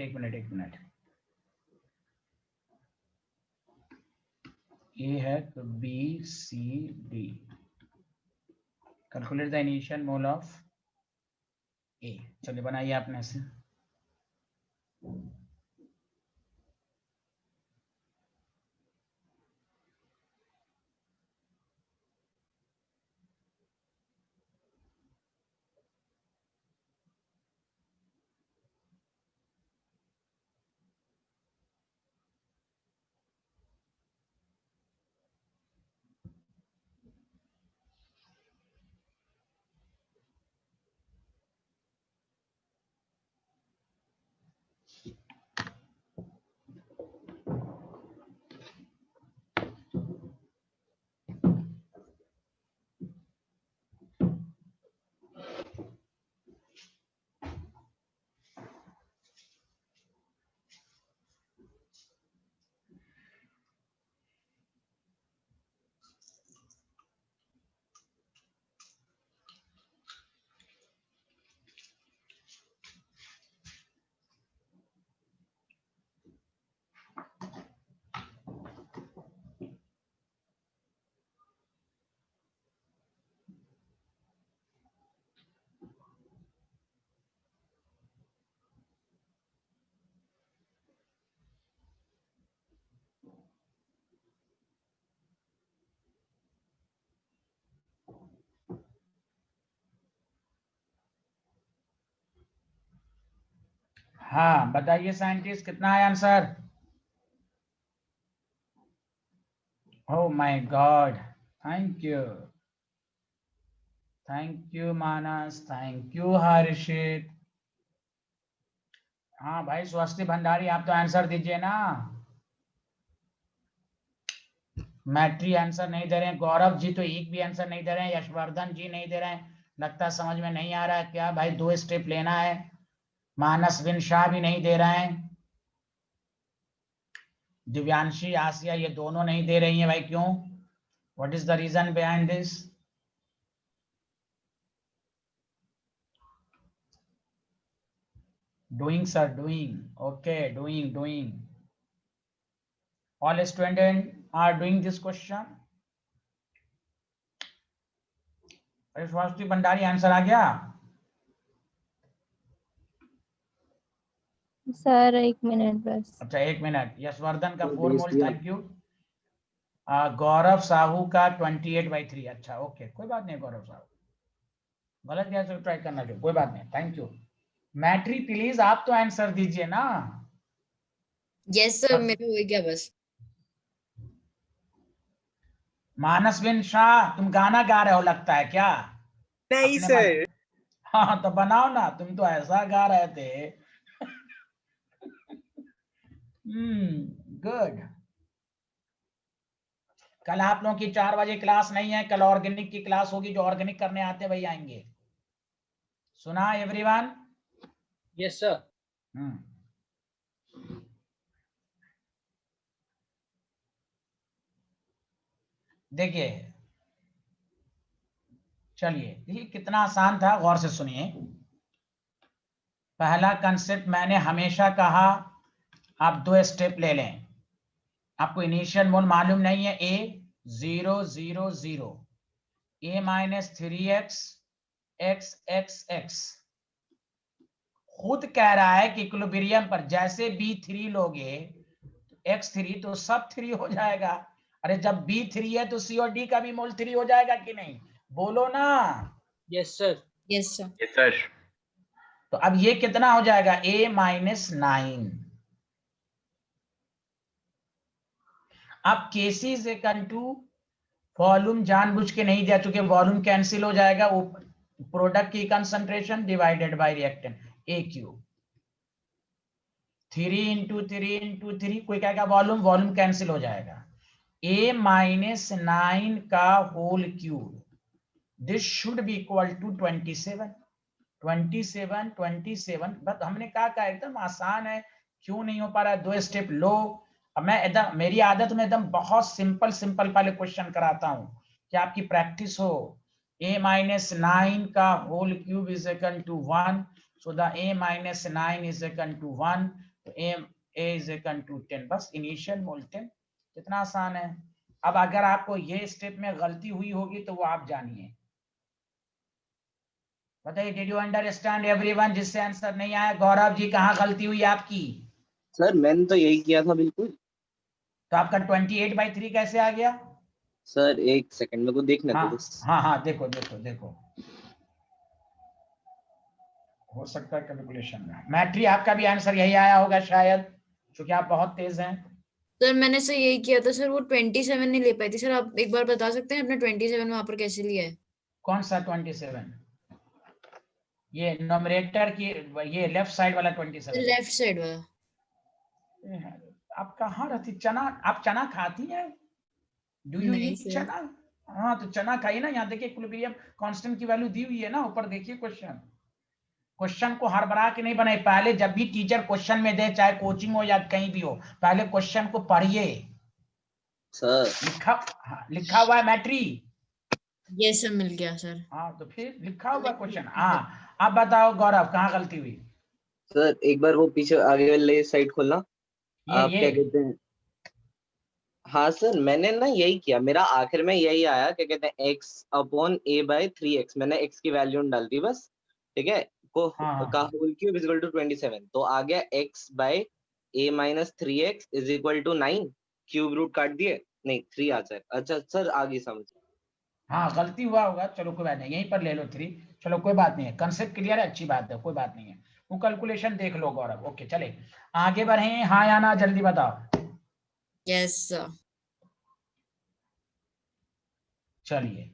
ए है तो B C D, calculate the initial mole of A. चलिए बनाइए आपने से। हाँ बताइए साइंटिस्ट, कितना है answer? Oh my god, thank you Manas, thank you Harshit. हाँ भाई स्वस्ति भंडारी, आप तो आंसर दीजिए ना। मैट्री आंसर नहीं दे रहे हैं, गौरव जी तो एक भी आंसर नहीं दे रहे हैं, यशवर्धन जी नहीं दे रहे हैं, लगता समझ में नहीं आ रहा है क्या भाई, 2 स्टेप लेना है। मानस बिन शाह भी नहीं दे रहे हैं, दिव्यांशी आसिया ये दोनों नहीं दे रही हैं भाई, क्यों? What is the reason behind this? Doing sir, doing, okay, doing. All student are doing this question. Swasti Bhandari answer आ गया? सर 1 मिनट बस। अच्छा 1 मिनट। यशवर्धन का तो 4 भेज मोल, दिया। Thank you. गौरव साहू का 28/3, अच्छा ओके, कोई बात नहीं गौरव साहू, गलत गया तो ट्राई करना जो, कोई बात नहीं, थैंक यू। मैट्री प्लीज आप तो आंसर दीजिए ना। यस सर, मेरा हो गया बस। मानस बिन शाह, तुम गाना गा रहे हो लगता है क्या? नहीं अपने सर। मन, हाँ तो बनाओ ना, तुम तो ऐसा गा रहे थे। गुड। कल आप लोगों की 4 बजे क्लास नहीं है, कल ऑर्गेनिक की क्लास होगी, जो ऑर्गेनिक करने आते वही आएंगे। सुना एवरीवन? Yes sir. देखिए, चलिए देखिए कितना आसान था, गौर से सुनिए। पहला कंसेप्ट मैंने हमेशा कहा, आप 2 स्टेप ले लें। आपको इनिशियल मोल मालूम नहीं है, ए 0 0 0, ए -3x x x x। खुद कह रहा है कि इक्विलिब्रियम पर जैसे B3 लोगे x3 तो सब 3 हो जाएगा। अरे जब B3 है तो C और D का भी मोल 3 हो जाएगा कि नहीं? बोलो ना। Yes sir. Yes sir. Yes sir. तो अब ये कितना हो जाएगा? A-9। अब Kc is equal to, volume जानबूझ के नहीं दिया चूंकि वॉल्यूम कैंसिल हो जाएगा, वो प्रोडक्ट की concentration divided by reactant A cube. 3 × 3 × 3, कोई कहेगा वॉल्यूम कैंसिल हो जाएगा। A-9 का whole cube, this should be equal to 27। 27 बस हमने कहा एकदम आसान है, क्यों नहीं हो पा रहा है? 2 स्टेप लो। अब मैं एकदम, मेरी आदत में एकदम बहुत सिंपल पहले क्वेश्चन कराता हूं कि आपकी प्रैक्टिस हो। A-9 का whole cube is equal to 1, so the A-9 is equal to 1, तो A इज इक्वल टू 10, बस इनिशियल मोल 10। कितना आसान है। अब अगर आपको ये स्टेप में गलती हुई होगी तो वो आप जानिए। बताइए, डिड यू अंडरस्टैंड एवरीवन? जिससे आंसर नहीं आया, गौरव जी कहाँ गलती हुई आपकी? सर मैंने तो यही किया था बिल्कुल। तो आपका 28/3 कैसे आ गया? सर एक सेकंड मेरे को देखने दो हाँ बस। हाँ, देखो हो सकता है कैलकुलेशन में। मैट्री आपका भी आंसर यही आया होगा शायद, क्योंकि आप बहुत तेज हैं। सर मैंने सर यही किया था सर, वो 27 नहीं ले पाई थी सर। आप एक बार बता सकते हैं अपने 27 वहां पर कैसे लिया है? कौन सा 27? ये नोमरेटर की, ये लेफ्ट साइड वाला 27? लेफ्ट साइड वाला। आप कहाँ रहती? चना, आप चना खाती हैं? डू यू नहीं ईट सर। चना? हाँ तो चना खाइए ना। यहाँ देखिए इक्विलिब्रियम कांस्टेंट की वैल्यू दी हुई है ना, ऊपर देखिए क्वेश्चन को हड़बड़ा के नहीं बनाए। पहले जब भी टीचर क्वेश्चन में दे, चाहे कोचिंग हो या कहीं भी हो, पहले क्वेश्चन को पढ़िए। सर लिखा हुआ है मैट्री। यस सर, मिल गया सर। हाँ तो फिर लिखा हुआ क्वेश्चन। हाँ अब बताओ गौरव, कहाँ गलती हुई? सर एक बार वो पीछे आगे वाले साइड खोलना। आप ये क्या कहते हैं? हाँ सर मैंने ना यही किया, मेरा आखिर में यही आया, क्या कहते हैं, x/a/3x। मैंने x की वैल्यू डाल दी बस, ठीक है, को हाँ का whole cube is equal to 27, तो आ गया x/a-3x is equal to 9। Cube root काट दिए, नहीं 3 आ जाए। अच्छा सर आगे समझ। हाँ, गलती हुआ होगा, चलो कोई बात नहीं, यहीं पर ले लो 3, चलो कोई बात नहीं है, कंसेप्ट क्लियर है, अच्छी बात है, कोई बात नहीं है। वो कैलकुलेशन देख लो गौरव। ओके चले आगे बढ़े, हाँ या ना जल्दी बताओ। Yes sir. चलिए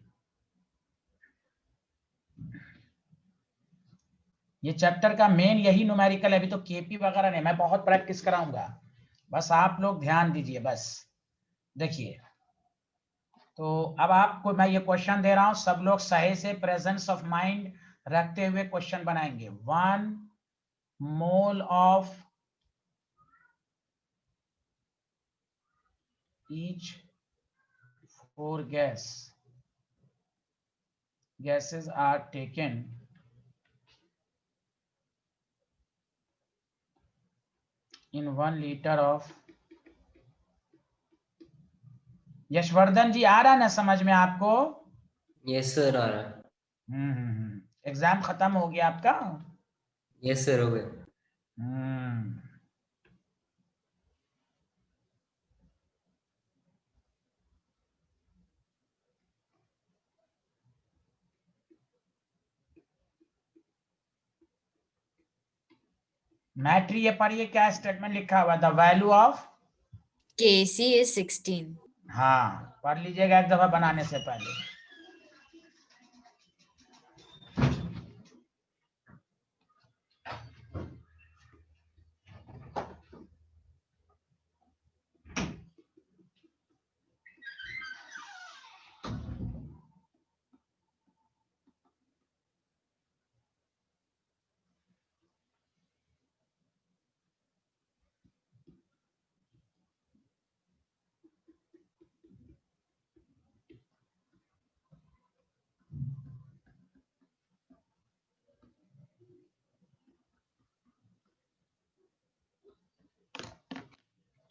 ये चैप्टर का मेन यही न्यूमेरिकल है, अभी तो केपी वगैरह नहीं, मैं बहुत प्रैक्टिस कराऊंगा, बस आप लोग ध्यान दीजिए। बस देखिए, तो अब आपको मैं ये क्वेश्चन दे रहा हूं, सब लोग सही से प्रेजेंस ऑफ माइंड रखते हुए क्वेश्चन बनाएंगे। 1 mole of each 4 gases are taken in 1 liter of, Yashvardhan ji आ रहा ना समझ में आपको? यस सर आ रहा है। एग्जाम खत्म हो गया आपका? यस सर हो गया। मैट्री ये पढ़िए, क्या स्टेटमेंट लिखा हुआ, the value of Kc is 16. हाँ पढ़ लीजिएगा एक दफा बनाने से पहले।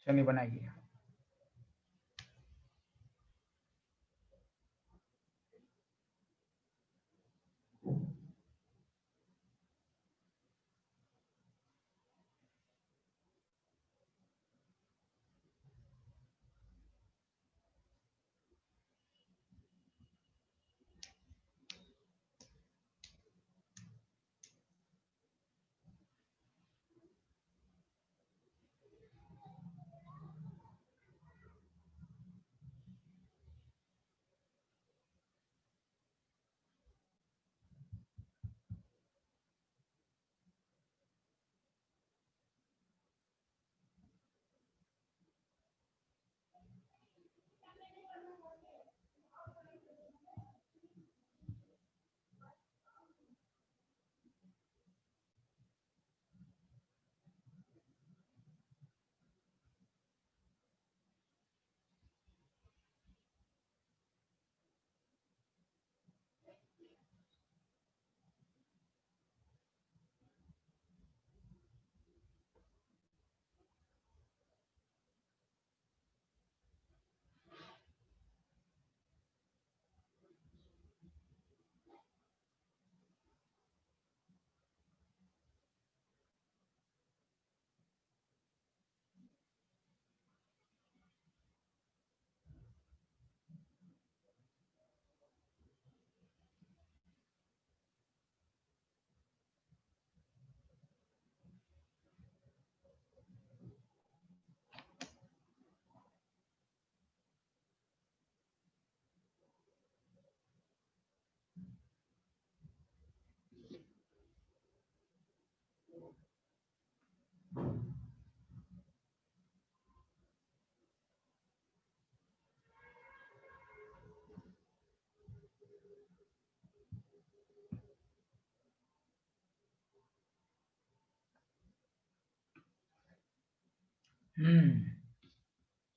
चलिए बनाइए।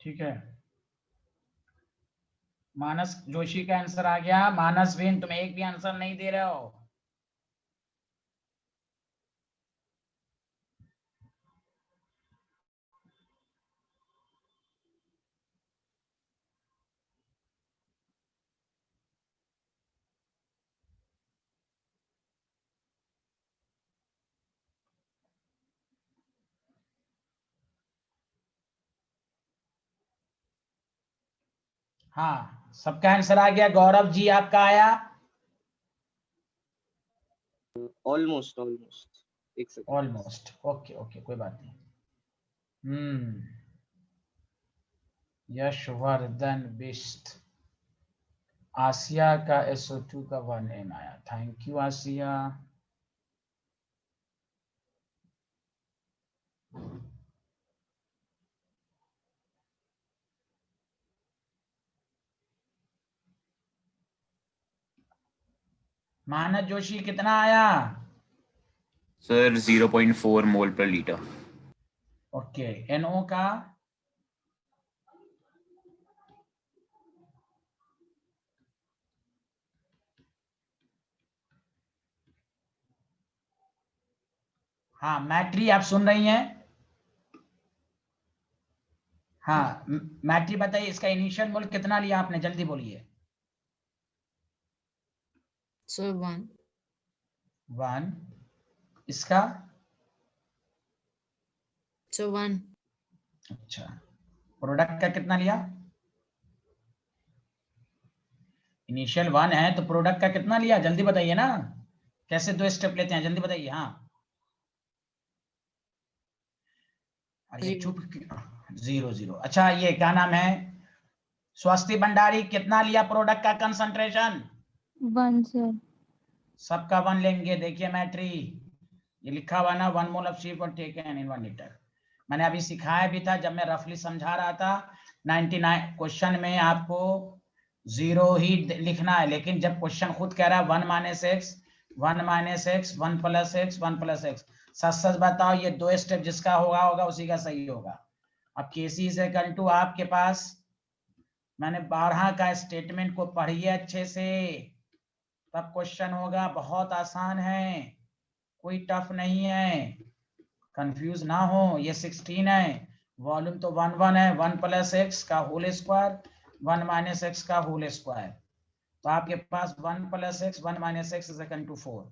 ठीक है, मानस जोशी का आंसर आ गया। मानस बेन तुम एक भी आंसर नहीं दे रहे हो। हाँ सबका आंसर आ गया। गौरव जी आपका आया? Almost almost. एक सेकंड। ऑलमोस्ट ओके ओके कोई बात नहीं। यशवर्धन बिष्ट, आसिया का SO2 का 1N आया, थैंक यू आसिया। मानस जोशी कितना आया? सर 0.4 मोल पर लीटर। ओके, NO का? हाँ मैट्री, आप सुन रही हैं? हाँ मैट्री बताइए, इसका इनिशियल मोल कितना लिया आपने, जल्दी बोलिए। सर 1। 1। इसका? सर 1। अच्छा, प्रोडक्ट का कितना लिया? इनिशियल 1 है तो प्रोडक्ट का कितना लिया, जल्दी बताइए ना, कैसे 2 स्टेप लेते हैं, जल्दी बताइए। हाँ अरे चुप 0 अच्छा ये क्या नाम है, स्वस्ति भंडारी कितना लिया प्रोडक्ट का कंसंट्रेशन? 1 सर। सबका 1 लेंगे। देखिए मैट्री, ये लिखा हुआ ना, 1 mole of C four taken in 1 litre. मैंने अभी सिखाया भी था जब मैं रफली समझा रहा था। 99 क्वेश्चन में आपको 0 ही लिखना है, लेकिन जब क्वेश्चन खुद कह रहा है 1 minus X 1 minus X 1 plus x 1 plus X, सच सच बताओ ये 2 स्टेप जिसका होगा उसी का सही होगा। अब केसी से कंटू आपके पास, मैंने 12 का स्टेटमेंट को पढ़िए अच्छे से, तब क्वेश्चन होगा। बहुत आसान है, कोई टफ नहीं है, कंफ्यूज ना हो। ये 16 है, वॉल्यूम तो 1 1 है, 1 प्लस एक्स का होल स्क्वायर 1 माइनस एक्स का होल स्क्वायर। तो आपके पास 1 plus x 1 minus x is equal to 4,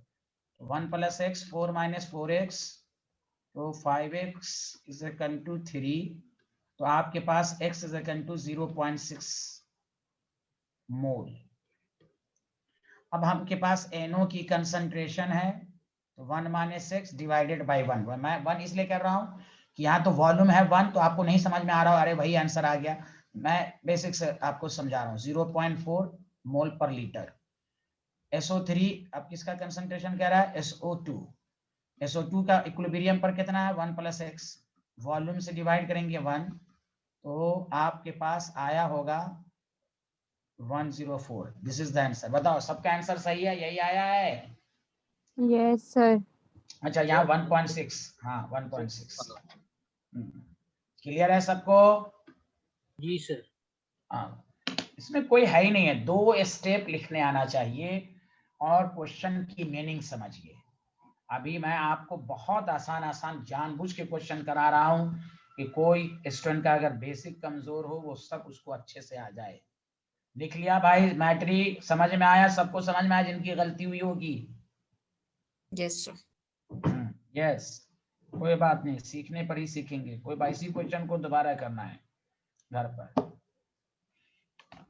1 plus x 4 minus 4x, तो 5x इज इक्वल टू 3। तो आपके पास x is equal to 0.6 mole. अब आपके पास NO की कंसंट्रेशन है, तो 1 माइनस एक्स डिवाइडेड बाई 1। मैं 1 इसलिए कर रहा हूं कि यहाँ तो वॉल्यूम है 1, तो आपको नहीं समझ में आ रहा हो अरे भाई आंसर आ गया, मैं बेसिक से आपको समझा रहा हूँ। 0.4 मोल पर लीटर। SO3 अब किसका कंसंट्रेशन कह रहा है, SO2। SO2 का इक्विलिब्रियम पर कितना है, 1 प्लस एक्स, वॉल्यूम से डिवाइड करेंगे 1, तो आपके पास आया होगा 104। This is the answer. बताओ सबका आंसर सही है, यही आया है? Yes sir. अच्छा यहाँ 1.6, हाँ 1.6 क्लियर है सबको? जी सर। हाँ, इसमें कोई है ही नहीं है, 2 स्टेप लिखने आना चाहिए और क्वेश्चन की मीनिंग समझिए। अभी मैं आपको बहुत आसान आसान जानबूझ के क्वेश्चन करा रहा हूं कि कोई स्टूडेंट का अगर बेसिक कमजोर हो वो सब उसको अच्छे से आ जाए। लिख लिया भाई मैट्री, समझ में आया? सबको समझ में आया जिनकी गलती हुई होगी? Yes sir. यस, कोई बात नहीं, सीखने पर ही सीखेंगे। कोई इसी क्वेश्चन को दोबारा करना है घर पर।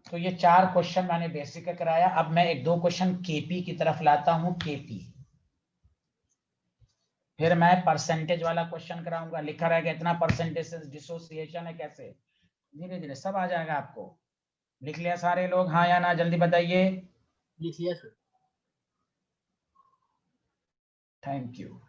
तो ये 4 क्वेश्चन मैंने बेसिक का कराया। अब मैं 1-2 क्वेश्चन केपी की तरफ लाता हूं, केपी। फिर मैं परसेंटेज वाला क्वेश्चन कराऊंगा, लिखा रहेगा इतना परसेंटेज डिसोसिएशन है, कैसे धीरे धीरे सब आ जाएगा आपको। लिख लिया सारे लोग, हाँ या ना, जल्दी बताइए। लिख लिया सर। Thank you.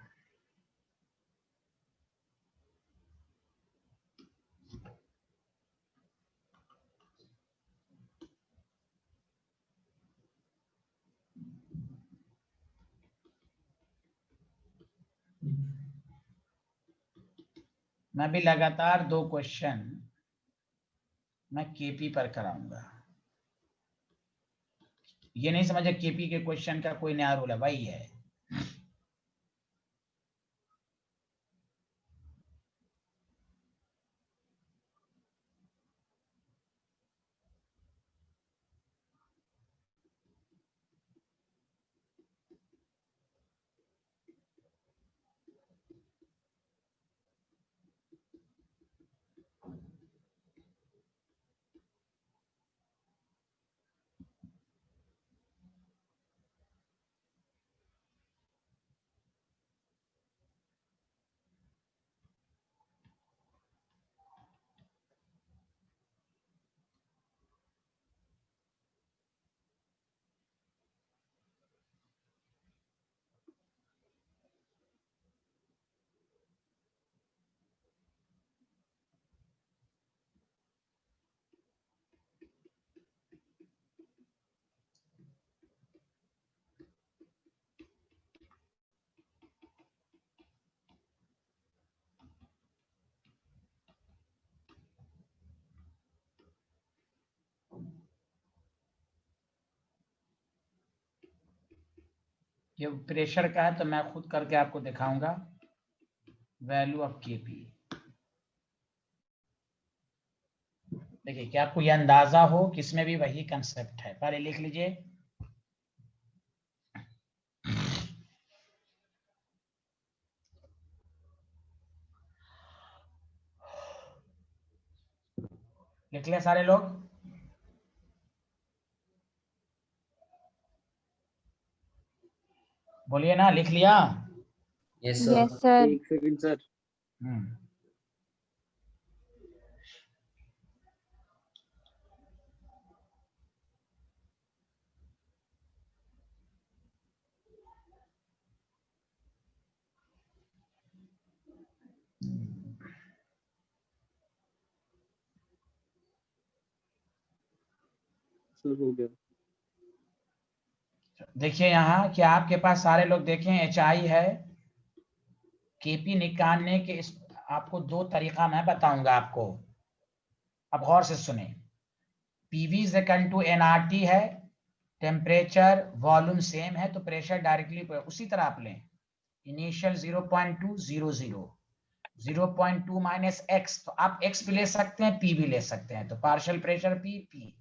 मैं भी लगातार 2 क्वेश्चन मैं केपी पर कराऊंगा। ये नहीं समझे केपी के क्वेश्चन का कोई नया रूल है, वही है। ये प्रेशर का है तो मैं खुद करके आपको दिखाऊंगा। वैल्यू ऑफ केपी, देखिए क्या आपको ये अंदाजा हो कि इसमें भी वही कंसेप्ट है। पहले लिख लीजिए, लिख लिया सारे लोग? बोलिए ना, लिख लिया? Yes sir. Yes sir. एक सेकंड सर। हम्म, सर हो गया। देखिए यहाँ क्या आपके पास सारे लोग देखें, एच आई है। केपी निकालने के इस आपको दो तरीका मैं बताऊंगा आपको, अब गौर से सुने। PV is equal to nRT है, टेम्परेचर वॉल्यूम सेम है तो प्रेशर डायरेक्टली उसी तरह आप लें। इनिशियल 0.200, 0.2 माइनस एक्स, तो आप एक्स भी ले सकते हैं, पी भी ले सकते हैं, तो पार्शियल प्रेशर पी पी।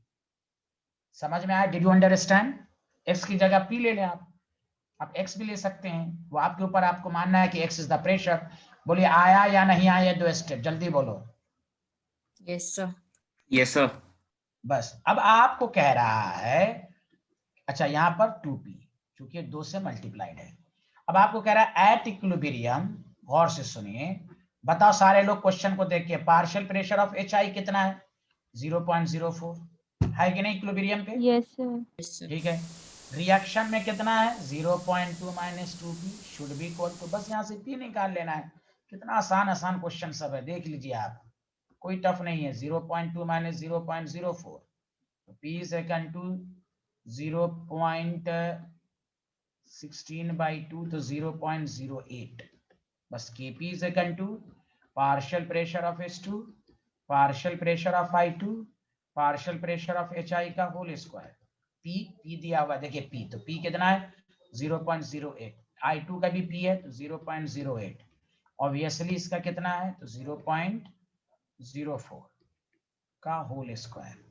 समझ में आया? Did you understand? एक्स की जगह पी ले लें आप एक्स भी ले सकते हैं, वो आपके ऊपर, आपको मानना है कि एक्स इज द प्रेशर। बोलिए आया या नहीं आया? दो स्टेप जल्दी बोलो। Yes sir. Yes sir. बस अब आपको कह रहा है, अच्छा यहाँ पर 2p क्योंकि 2 से मल्टीप्लाइड है। अब आपको कह रहा है एट इक्विलिब्रियम, गौर से सुनिए, बताओ सारे लोग क्वेश्चन को देख के, partial pressure of H I कितना है? 0.04 है कि नहीं इक्विलिब्रियम पे? Yes sir. Yes sir. ठीक है। रिएक्शन में कितना है? 0.2 minus 2p should be equal to, बस यहाँ से p निकाल लेना है। कितना आसान आसान क्वेश्चन सब है, देख लीजिए आप, कोई टफ नहीं है। 0.2 माइनस 0.04, तो p इज इक्वल टू 0.16/2 तो 0.08। बस kp is equal to partial pressure of H2 partial pressure of I2 partial pressure of HI का होल स्क्वायर। P दिया हुआ है, देखिए P, तो P कितना है? 0.08। I2 का भी P है तो 0.08। ऑब्वियसली इसका कितना है? तो 0.04 का whole square.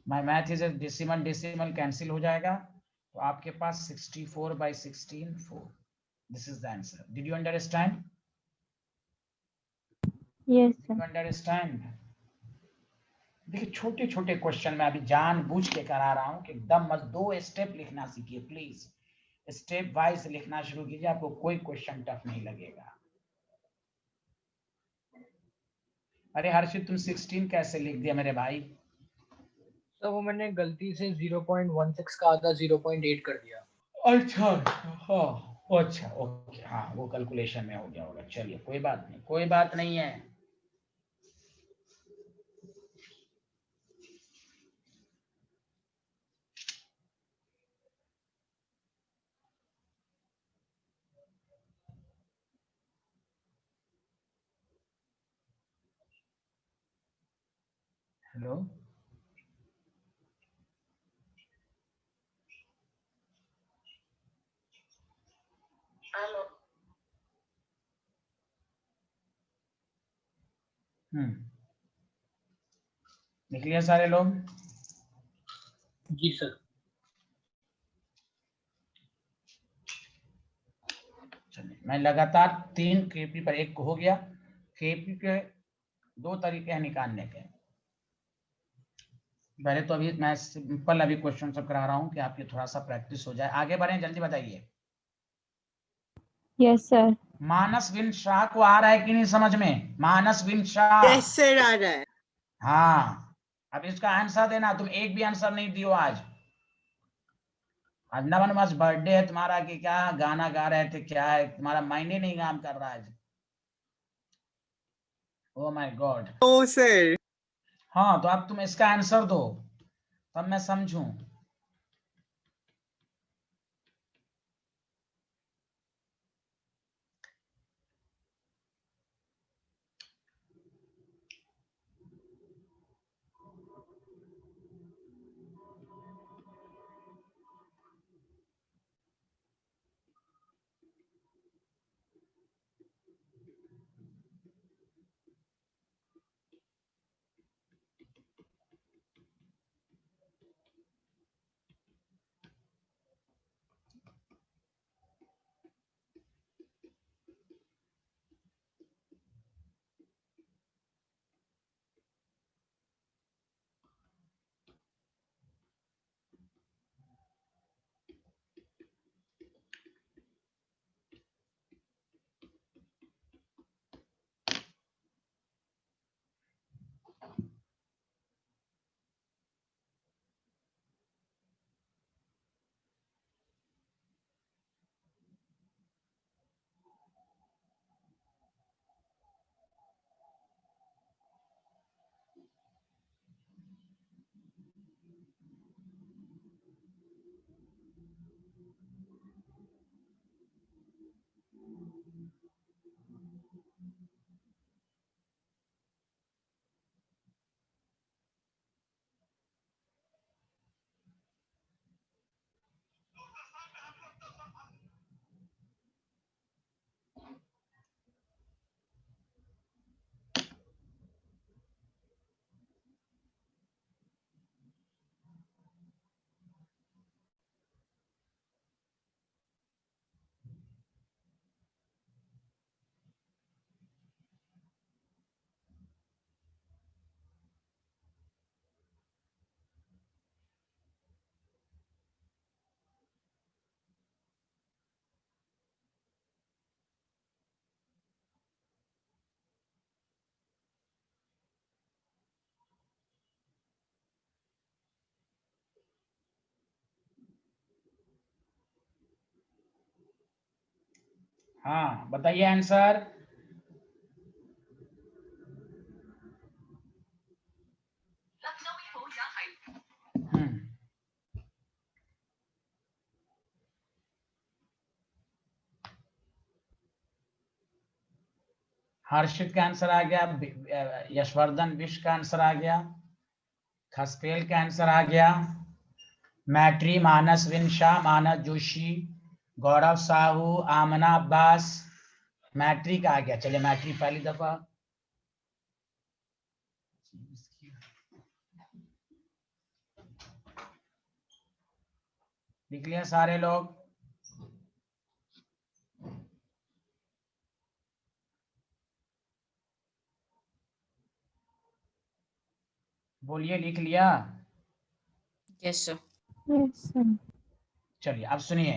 My math is decimal, decimal cancel हो जाएगा, तो आपके पास 64/16 4। This is the answer. Did you understand? Yes you sir. Understand? देखिए छोटे छोटे क्वेश्चन में अभी जानबूझ के करा रहा हूं कि एकदम मत, 2 स्टेप लिखना सीखिए प्लीज, स्टेप वाइज लिखना शुरू कीजिए, आपको कोई क्वेश्चन टफ नहीं लगेगा। अरे हर्षित तुम 16 कैसे लिख दिया मेरे भाई? तो वो मैंने गलती से 0.16 का आधा 0.8 कर दिया। अच्छा हाँ, अच्छा ओके, हाँ वो कैलकुलेशन में हो गया होगा। चलिए कोई बात नहीं, कोई बात नहीं है। हेलो, लिख लिया सारे लोग? जी सर। चलिए मैं लगातार 3 केपी पर 1 हो गया। केपी के 2 तरीके हैं निकालने के। पहले तो अभी मैं सिंपल अभी क्वेश्चन सब करा रहा हूँ कि आपकी थोड़ा सा प्रैक्टिस हो जाए। आगे बढ़े, जल्दी बताइए। Yes sir. मानस विन शाह को आ रहा है कि नहीं समझ में? मानस विन शाह, यस सर आ रहा है। हाँ, अब इसका आंसर देना। तुम एक भी आंसर नहीं दियो आज। आज नवन मास बर्थडे है तुम्हारा कि क्या? गाना गा रहे थे, क्या है तुम्हारा? माइंड ही नहीं काम कर रहा है। Oh my god. No sir. हाँ तो अब तुम इसका आंसर दो, तब मैं समझूं। हाँ बताइए आंसर। हर्षित का आंसर आ गया, यशवर्धन विश्व का आंसर आ गया, खसपेल का आंसर आ गया, मैट्री, मानस विंशा, मानस जोशी, गौरव साहू, आमना अब्बास, मैट्री का आ गया। चलिए मैट्री पहली दफा। लिख लिया सारे लोग? बोलिए लिख लिया? Yes sir. Yes sir. चलिए अब सुनिए,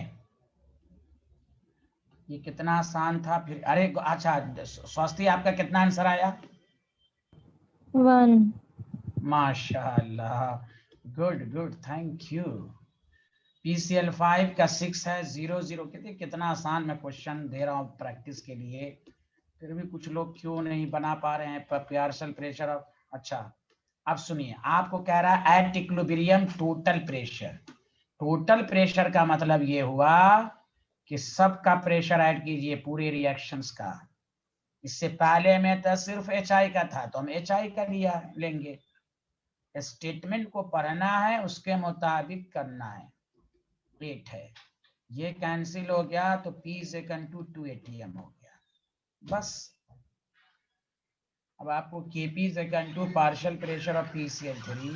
ये कितना आसान था फिर। अरे अच्छा, स्वास्थ्य आपका कितना आंसर आया? 1। माशाल्लाह, good good, thank you. PCL5 का 6 है, 0 0। कितना आसान मैं क्वेश्चन दे रहा हूँ प्रैक्टिस के लिए, फिर भी कुछ लोग क्यों नहीं बना पा रहे हैं? Partial pressure. अच्छा अब सुनिए, आपको कह रहा है at equilibrium total pressure. Total pressure का मतलब ये हुआ कि सबका प्रेशर ऐड कीजिए पूरे रिएक्शंस का। इससे पहले में तो सिर्फ HI का था, तो हम HI का लिया लेंगे। स्टेटमेंट को पढ़ना है, उसके मुताबिक करना है। 8 है, ये कैंसिल हो गया तो P = 2 ATM हो गया बस। अब आपको Kp = partial pressure of PCl3,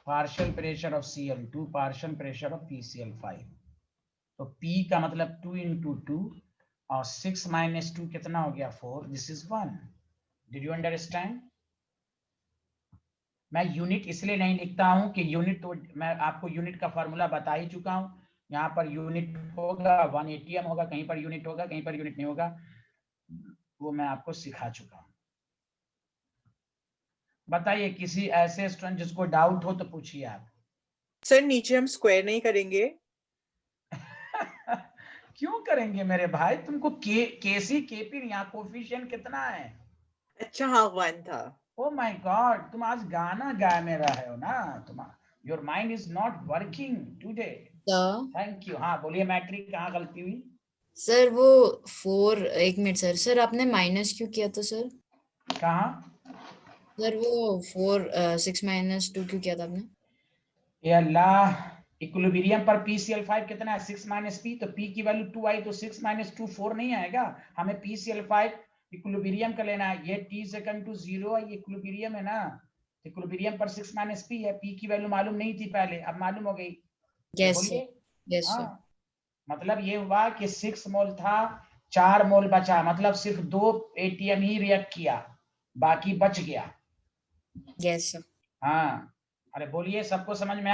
partial pressure of Cl2, partial pressure of PCl5। तो P का मतलब 2 × 2 और 6 - 2 कितना हो गया? 4। This is 1। Did you understand? मैं यूनिट इसलिए नहीं लिखता हूं कि यूनिट, तो मैं आपको यूनिट का फॉर्मूला बता ही चुका हूं। यहाँ पर यूनिट होगा 1 ATM होगा, कहीं पर यूनिट होगा, कहीं पर यूनिट नहीं होगा, वो मैं आपको सिखा चुका हूं। बताइए किसी ऐसे स्टूडेंट जिसको डाउट हो तो पूछिए आप। सर नीचे हम स्क्वायर नहीं करेंगे? क्यों करेंगे मेरे भाई? तुमको केसी केपी यहाँ कोफिशिएंट कितना है? अच्छा हाँ 1 था। ओ माय गॉड, तुम आज गाना गाए में रहे हो ना, तुम your mind is not working today. Thank you. हाँ बोलिए मैट्रिक, कहाँ गलती हुई? सर वो 4, एक मिनट सर, सर आपने माइनस क्यों किया था सर? कहाँ? सर वो 4 6 - 2 क्यों किया था आपने? ये अल्लाह, इक्विलिब्रियम पर PCl5 कितना है? 6 - P। तो P की वैल्यू 2 आई तो 6 - 2 4 नहीं आएगा। हमें PCl5 इक्विलिब्रियम का लेना है। ये T = 0 है, ये इक्विलिब्रियम है ना। इक्विलिब्रियम पर 6 - P है। P की वैल्यू मालूम नहीं थी पहले, अब मालूम हो गई। यस बोलिए। सर। Yes sir. हाँ, मतलब ये हुआ कि 6 मोल था, 4 मोल बचा, मतलब सिर्फ 2 ATM ही रिएक्ट किया, बाकी बच गया। Yes sir. हाँ, अरे बोलिए, सबको समझ में